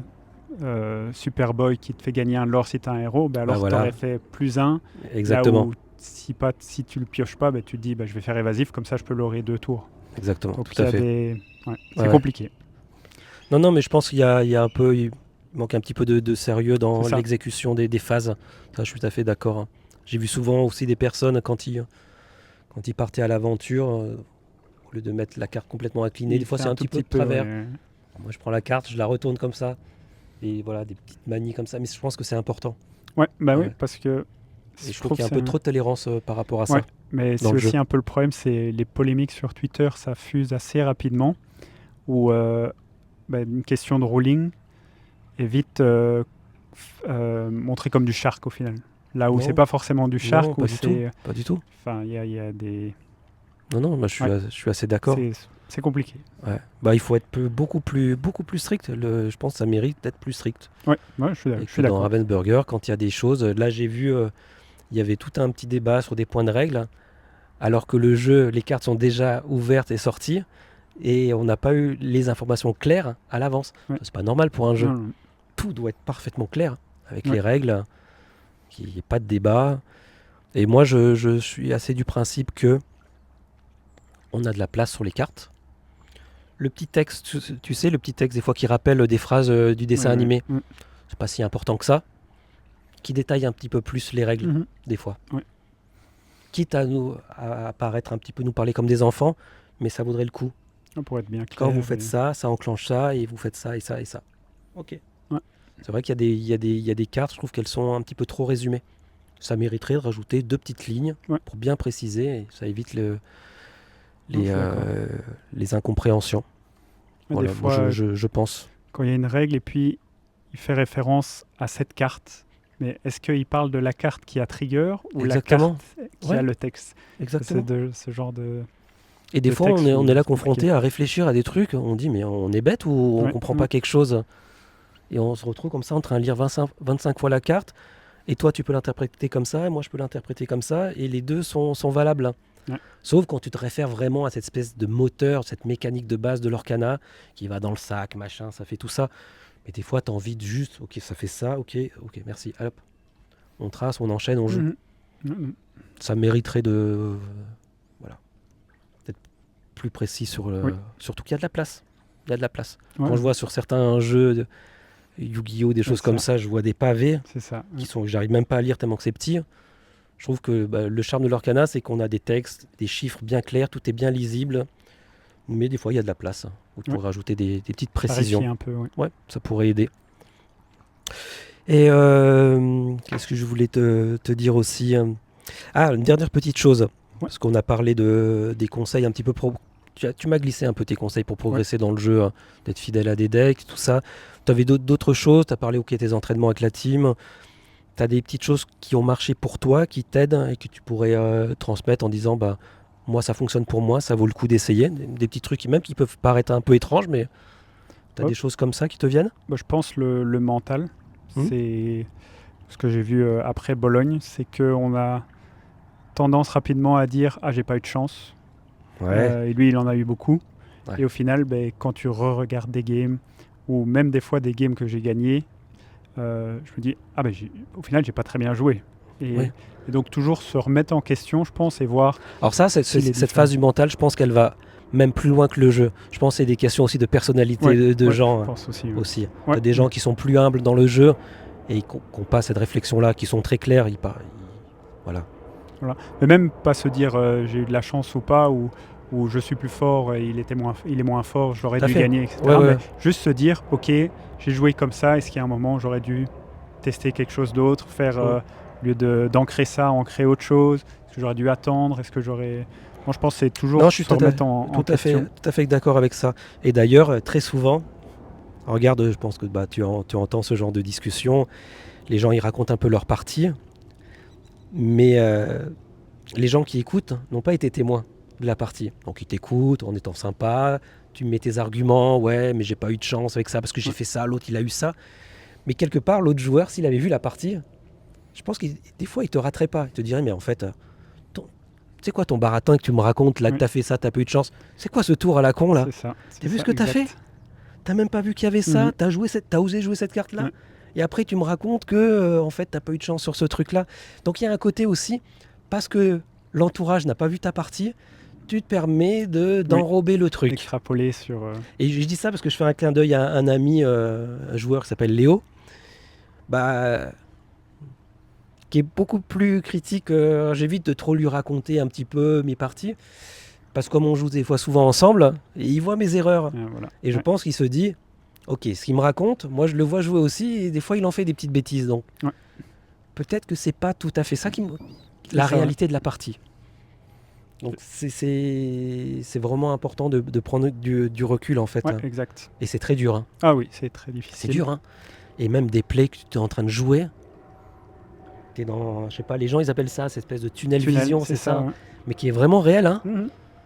Superboy qui te fait gagner un lore si tu as un héros, alors tu aurais fait +1. Exactement. Là où, si tu le pioches pas, tu te dis je vais faire évasif, comme ça je peux l'orer 2 tours. Exactement, donc tout à fait. C'est compliqué. Non, mais je pense qu'il y a un peu, il manque un petit peu de sérieux dans l'exécution des phases. Ça, je suis tout à fait d'accord. J'ai vu souvent aussi des personnes quand ils partaient à l'aventure, au lieu de mettre la carte complètement inclinée, des fois c'est un petit peu de travers. Moi je prends la carte, je la retourne comme ça, et voilà, des petites manies comme ça, mais je pense que c'est important. Oui, parce que Et je trouve qu'il y a un peu trop de tolérance par rapport à ça. Ouais, mais c'est aussi un peu le problème, c'est les polémiques sur Twitter, ça fuse assez rapidement, où une question de ruling est vite montrée comme du shark au final. Là où c'est pas forcément du shark, non, pas du tout. Enfin, il y a des... Non, moi je suis assez d'accord. C'est compliqué. Ouais. Bah, il faut être beaucoup plus strict. Je pense que ça mérite d'être plus strict. Ouais, je suis d'accord. Dans Ravensburger, quand il y a des choses... Là, j'ai vu, il y avait tout un petit débat sur des points de règle, alors que le jeu, les cartes sont déjà ouvertes et sorties, et on n'a pas eu les informations claires à l'avance. Ouais. C'est pas normal pour un jeu. Non. Tout doit être parfaitement clair, avec les règles, qu'il n'y ait pas de débat. Et moi, je suis assez du principe que on a de la place sur les cartes. Le petit texte, tu sais, le petit texte des fois qui rappelle des phrases du dessin animé, c'est pas si important que ça, qui détaille un petit peu plus les règles, des fois. Ouais. Quitte à paraître un petit peu nous parler comme des enfants, mais ça vaudrait le coup. Pour être bien clair. Quand vous faites ça enclenche ça, et vous faites ça et ça et ça. Ok. Ouais. C'est vrai qu'il y a des cartes, je trouve qu'elles sont un petit peu trop résumées. Ça mériterait de rajouter 2 petites lignes pour bien préciser, et ça évite les incompréhensions. Voilà, des fois, je pense. Quand il y a une règle et puis il fait référence à cette carte, mais est-ce qu'il parle de la carte qui a trigger ou la carte qui a le texte? Exactement. C'est ce genre de... Et des fois, on est là confronté à réfléchir à des trucs, on dit mais on est bête ou on comprend pas quelque chose, et on se retrouve comme ça en train de lire 25 fois la carte, et toi tu peux l'interpréter comme ça, et moi je peux l'interpréter comme ça, et les deux sont valables. Ouais. Sauf quand tu te réfères vraiment à cette espèce de moteur, cette mécanique de base de l'Orcana qui va dans le sac, machin, ça fait tout ça. Mais des fois, tu as envie de juste, ok, ça fait ça, ok, merci, hop. On trace, on enchaîne, on joue. Ça mériterait de... d'être plus précis surtout qu'il y a de la place. Il y a de la place. Ouais. Quand je vois sur certains jeux, Yu-Gi-Oh, des choses comme ça, je vois des pavés que j'arrive même pas à lire tellement que c'est petit. Je trouve que le charme de l'Orcana, c'est qu'on a des textes, des chiffres bien clairs, tout est bien lisible. Mais des fois, il y a de la place pour rajouter des petites précisions. Un peu, ça pourrait aider. Et qu'est-ce que je voulais te dire aussi? Une dernière petite chose. Parce qu'on a parlé des conseils un petit peu... Tu m'as glissé un peu tes conseils pour progresser dans le jeu, d'être fidèle à des decks, tout ça. Tu avais d'autres choses, tu as parlé tes entraînements avec la team. Tu as des petites choses qui ont marché pour toi, qui t'aident et que tu pourrais transmettre en disant moi ça fonctionne pour moi, ça vaut le coup d'essayer. Des petits trucs même qui peuvent paraître un peu étranges, mais tu as des choses comme ça qui te viennent? Je pense le mental. C'est ce que j'ai vu après Bologne, c'est qu'on a tendance rapidement à dire « Ah, j'ai pas eu de chance ». Et lui, il en a eu beaucoup. Ouais. Et au final, quand tu re-regardes des games, ou même des fois des games que j'ai gagnés, je me dis au final j'ai pas très bien joué et donc toujours se remettre en question, je pense, et voir. Alors ça, cette phase du mental, je pense qu'elle va même plus loin que le jeu. Je pense que c'est des questions aussi de personnalité de gens. Je pense aussi. T'as des gens qui sont plus humbles dans le jeu et qui n'ont pas cette réflexion là, qui sont très clairs. Voilà. Mais même pas se dire j'ai eu de la chance ou pas, ou je suis plus fort et il est moins fort, j'aurais dû gagner, etc. Mais juste se dire ok, j'ai joué comme ça, est-ce qu'il y a un moment j'aurais dû tester quelque chose d'autre, faire au lieu d'ancrer ça, ancrer autre chose, est-ce que j'aurais dû attendre, est-ce que j'aurais... Moi je pense que c'est toujours se remettre en question. Tout à fait d'accord avec ça. Et d'ailleurs, très souvent, regarde, je pense que tu entends ce genre de discussion, les gens ils racontent un peu leur partie, mais les gens qui écoutent n'ont pas été témoins de la partie. Donc ils t'écoutent en étant sympa, tu mets tes arguments, mais j'ai pas eu de chance avec ça parce que j'ai fait ça, l'autre il a eu ça. Mais quelque part, l'autre joueur, s'il avait vu la partie, je pense que des fois il te raterait pas. Il te dirait, mais en fait, c'est quoi ton baratin que tu me racontes là, que t'as fait ça, t'as pas eu de chance? C'est quoi ce tour à la con là? T'as vu ce que t'as fait? T'as même pas vu qu'il y avait ça, t'as osé jouer cette carte là, et après tu me racontes que en fait t'as pas eu de chance sur ce truc là. Donc il y a un côté aussi, parce que l'entourage n'a pas vu ta partie, tu te permets d'enrober le truc. Extrapoler sur... Et je dis ça parce que je fais un clin d'œil à un ami, un joueur qui s'appelle Léo, qui est beaucoup plus critique. J'évite de trop lui raconter un petit peu mes parties, parce que comme on joue des fois souvent ensemble, il voit mes erreurs. Et je pense qu'il se dit, ok, ce qu'il me raconte, moi je le vois jouer aussi, et des fois il en fait des petites bêtises. Donc peut-être que c'est pas tout à fait ça la réalité de la partie. Donc c'est vraiment important de prendre du recul en fait. Ouais, exact. Et c'est très dur. Ah oui, c'est très difficile. C'est dur. Et même des plays que tu es en train de jouer, tu es dans, je sais pas, les gens ils appellent ça cette espèce de tunnel vision, c'est ça, mais qui est vraiment réel.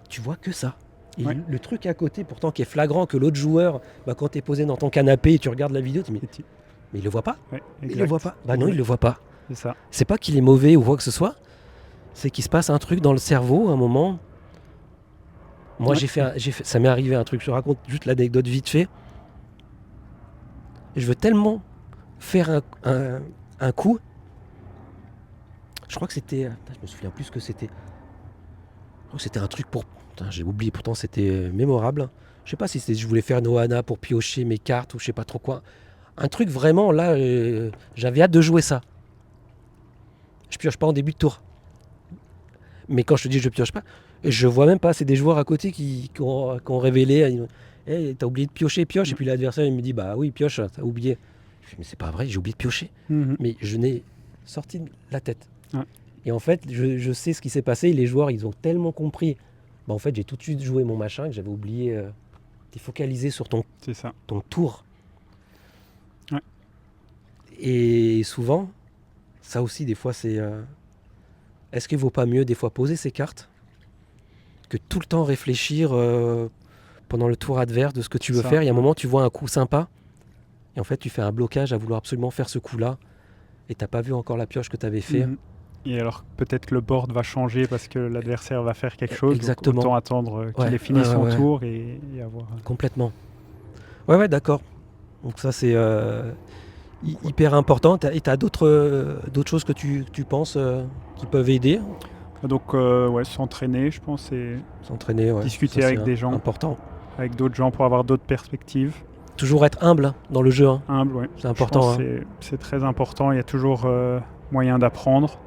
Tu vois que ça. Et le truc à côté pourtant qui est flagrant, que l'autre joueur, quand tu es posé dans ton canapé et tu regardes la vidéo, tu te dis mais il le voit pas. Il le voit pas. Non, il le voit pas. C'est ça. C'est pas qu'il est mauvais ou quoi que ce soit, c'est qu'il se passe un truc dans le cerveau à un moment. Moi ça m'est arrivé un truc, je raconte juste l'anecdote vite fait. Je veux tellement faire un coup. Je crois que c'était, je me souviens plus ce que c'était. Je crois que c'était un truc pour, j'ai oublié, pourtant c'était mémorable. Je sais pas si je voulais faire une Ohana pour piocher mes cartes ou je sais pas trop quoi. Un truc vraiment là, j'avais hâte de jouer ça. Je pioche pas en début de tour. Mais quand je te dis je pioche pas, je vois même pas. C'est des joueurs à côté qui ont révélé. Hey, t'as oublié de piocher, pioche. Et puis l'adversaire il me dit bah oui, pioche, t'as oublié. Je dis mais c'est pas vrai, j'ai oublié de piocher. Mais je n'ai sorti de la tête. Et en fait, je sais ce qui s'est passé. Les joueurs, ils ont tellement compris. En fait, j'ai tout de suite joué mon machin que j'avais oublié. T'es focalisé sur ton tour. Et souvent, ça aussi, des fois, c'est... est-ce qu'il ne vaut pas mieux, des fois, poser ses cartes que tout le temps réfléchir pendant le tour adverse de ce que tu veux faire. Il y a un moment, tu vois un coup sympa. Et en fait, tu fais un blocage à vouloir absolument faire ce coup-là. Et tu n'as pas vu encore la pioche que tu avais fait. Et alors, peut-être que le board va changer parce que l'adversaire va faire quelque chose. Exactement. Donc autant attendre qu'il ait fini son tour et avoir... Complètement. Ouais, d'accord. Donc ça, c'est... hyper important. Et tu as d'autres choses que tu penses qui peuvent aider? Donc, s'entraîner, je pense, et s'entraîner, discuter avec des gens, important. Avec d'autres gens pour avoir d'autres perspectives. Toujours être humble dans le jeu. Humble, oui. C'est important. C'est très important. Il y a toujours moyen d'apprendre.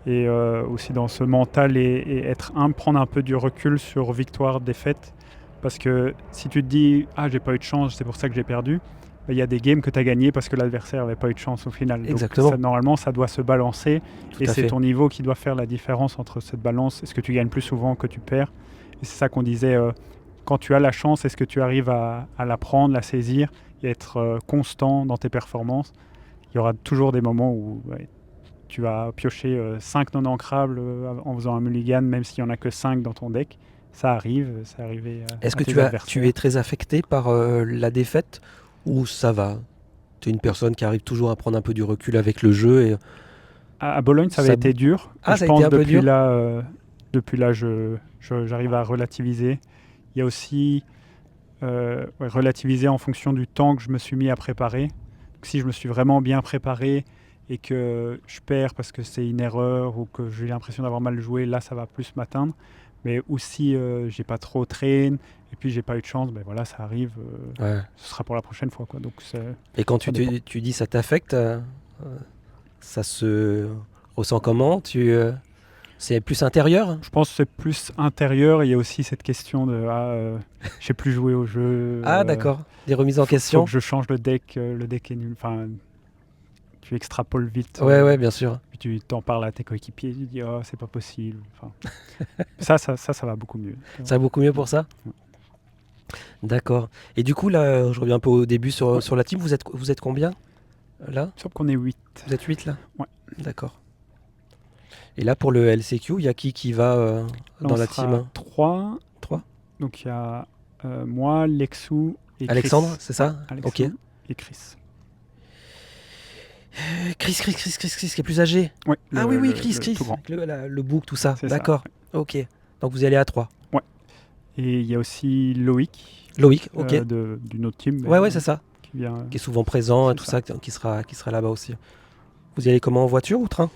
Et aussi dans ce mental et être humble, prendre un peu du recul sur victoire, défaite. Parce que si tu te dis « Ah, j'ai pas eu de chance, c'est pour ça que j'ai perdu », il y a des games que tu as gagné parce que l'adversaire n'avait pas eu de chance au final. Exactement. Donc normalement, ça doit se balancer. Et c'est ton niveau qui doit faire la différence entre cette balance. Est-ce que tu gagnes plus souvent que tu perds? Et c'est ça qu'on disait, quand tu as la chance, est-ce que tu arrives à la prendre, la saisir et être constant dans tes performances? Il y aura toujours des moments où tu vas piocher 5 non ancrables en faisant un mulligan, même s'il n'y en a que 5 dans ton deck. Ça arrive, c'est arrivé à Est-ce que tes adversaires. tu es très affecté par la défaite? Ou ça va? Tu es une personne qui arrive toujours à prendre un peu du recul avec le jeu et... À Bologne, ça avait été dur. Ah, ça a été un peu dur. Depuis là, j'arrive à relativiser. Il y a aussi relativiser en fonction du temps que je me suis mis à préparer. Donc, si je me suis vraiment bien préparé et que je perds parce que c'est une erreur ou que j'ai l'impression d'avoir mal joué, là, ça va plus m'atteindre. Mais aussi, j'ai pas trop traîné et puis j'ai pas eu de chance, ben voilà, ça arrive, ce sera pour la prochaine fois, quoi. Donc, et quand tu dis ça t'affecte, ça se ressent comment? C'est plus intérieur? Je pense que c'est plus intérieur. Il y a aussi cette question de je sais plus jouer au jeu. Ah d'accord, des remises en question. Faut que je change le deck est nul. Enfin, tu extrapoles vite. Ouais, bien sûr. Puis tu t'en parles à tes coéquipiers, tu dis c'est pas possible. Enfin, ça va beaucoup mieux. Ça va beaucoup mieux pour ça. D'accord. Et du coup là, je reviens un peu au début sur la team. Vous êtes combien là? Il semble qu'on est 8. Vous êtes 8 là? Ouais. D'accord. Et là pour le LCQ, il y a qui va dans la team? 3. Donc il y a moi, Lexou et Alexandre, Chris. c'est ça? Alexandre et Chris. Chris qui est plus âgé. Ouais, oui, Chris. Le bouc, tout ça. D'accord. Ça, ouais. Ok. Donc vous y allez à 3. Ouais. Et il y a aussi Loïc. Ok. D'une autre team. Ouais, c'est ça. Qui est souvent présent et tout ça, qui sera là-bas aussi. Vous y allez comment, en voiture ou train?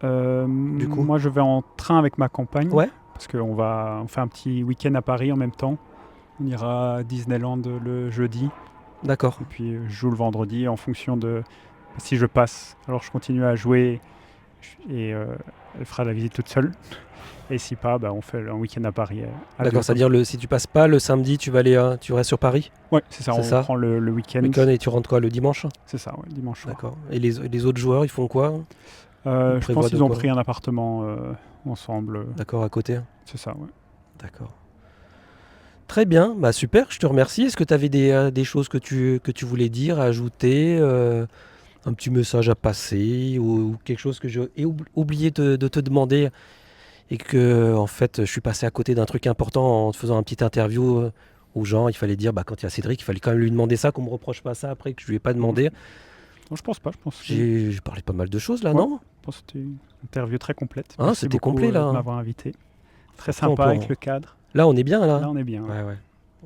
Du coup, moi je vais en train avec ma compagne. Ouais. Parce qu'on fait un petit week-end à Paris en même temps. On ira à Disneyland le jeudi. D'accord. Et puis je joue le vendredi en fonction de si je passe. Alors je continue à jouer et elle fera la visite toute seule. Et si pas, on fait un week-end à Paris. D'accord, c'est-à-dire si tu passes pas le samedi, tu restes sur Paris? Ouais, c'est ça, on prend le week-end. Et tu rentres quoi, le dimanche? C'est ça, ouais, dimanche soir. D'accord. Et les autres joueurs, ils font quoi? Je pense qu'ils ont pris un appartement ensemble. D'accord, à côté? C'est ça, ouais. D'accord. Très bien, super, je te remercie. Est-ce que tu avais des choses que tu voulais dire, ajouter, un petit message à passer ou quelque chose que j'ai oublié de te demander et que en fait je suis passé à côté d'un truc important en te faisant un petit interview aux gens. Il fallait dire, quand il y a Cédric, il fallait quand même lui demander ça, qu'on me reproche pas ça après que je lui ai pas demandé. Non, je pense pas. J'ai parlé pas mal de choses là, ouais, non? Je pense que c'était une interview très complète. C'était complet là. De m'avoir invité. Très sympa avec le cadre. Là on est bien là. Là on est bien. Ouais.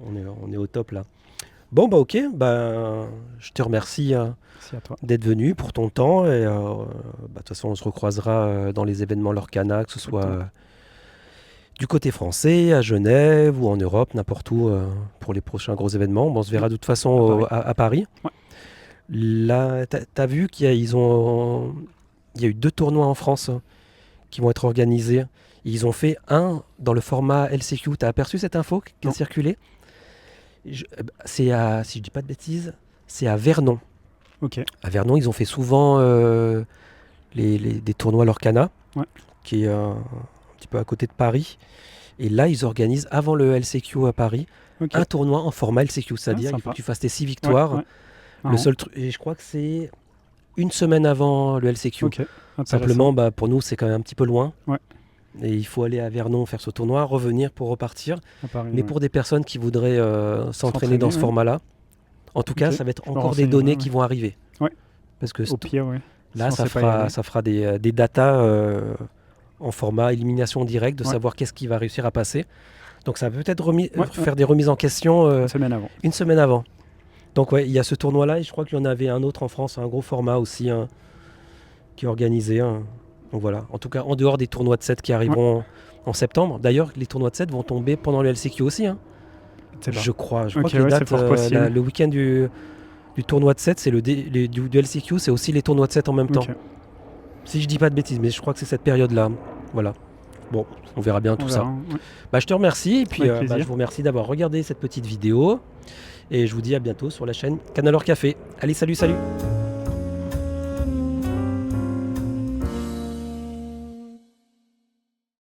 On est au top là. Bon ok, je te remercie Merci à toi d'être venu pour ton temps et de toute façon on se recroisera dans les événements Lorcana, que ce soit du côté français, à Genève ou en Europe, n'importe où pour les prochains gros événements. On se verra de toute façon à Paris. Ouais. Là, t'as vu qu'il y a eu 2 tournois en France qui vont être organisés. Ils ont fait un dans le format LCQ. T'as aperçu cette info qui a circulé? Si je dis pas de bêtises, c'est à Vernon. Ok. À Vernon, ils ont fait souvent des tournois Lorcana, qui est un petit peu à côté de Paris. Et là, ils organisent, avant le LCQ à Paris, un tournoi en format LCQ. C'est-à-dire qu'il faut que tu fasses tes 6 victoires. Le seul truc, et je crois que c'est une semaine avant le LCQ. Simplement, pour nous, c'est quand même un petit peu loin. Et il faut aller à Vernon faire ce tournoi, revenir pour repartir. Paris, mais pour des personnes qui voudraient s'entraîner dans ce format-là, en tout cas, ça va être encore des données qui vont arriver. Parce que au pire, là, ça fera des datas en format élimination directe, de savoir qu'est-ce qui va réussir à passer. Donc ça va peut-être faire des remises en question une semaine avant. Donc il y a ce tournoi-là, et je crois qu'il y en avait un autre en France, un gros format aussi, qui est organisé. Donc voilà, en tout cas, en dehors des tournois de 7 qui arriveront en septembre. D'ailleurs, les tournois de 7 vont tomber pendant le LCQ aussi. Je crois que les dates, le week-end du tournoi de 7, c'est du LCQ, c'est aussi les tournois de 7 en même temps. Si je dis pas de bêtises, mais je crois que c'est cette période-là. Voilà. Bon, on verra bien tout ça. Je te remercie, et puis je vous remercie d'avoir regardé cette petite vidéo. Et je vous dis à bientôt sur la chaîne Canal Or Café. Allez, salut!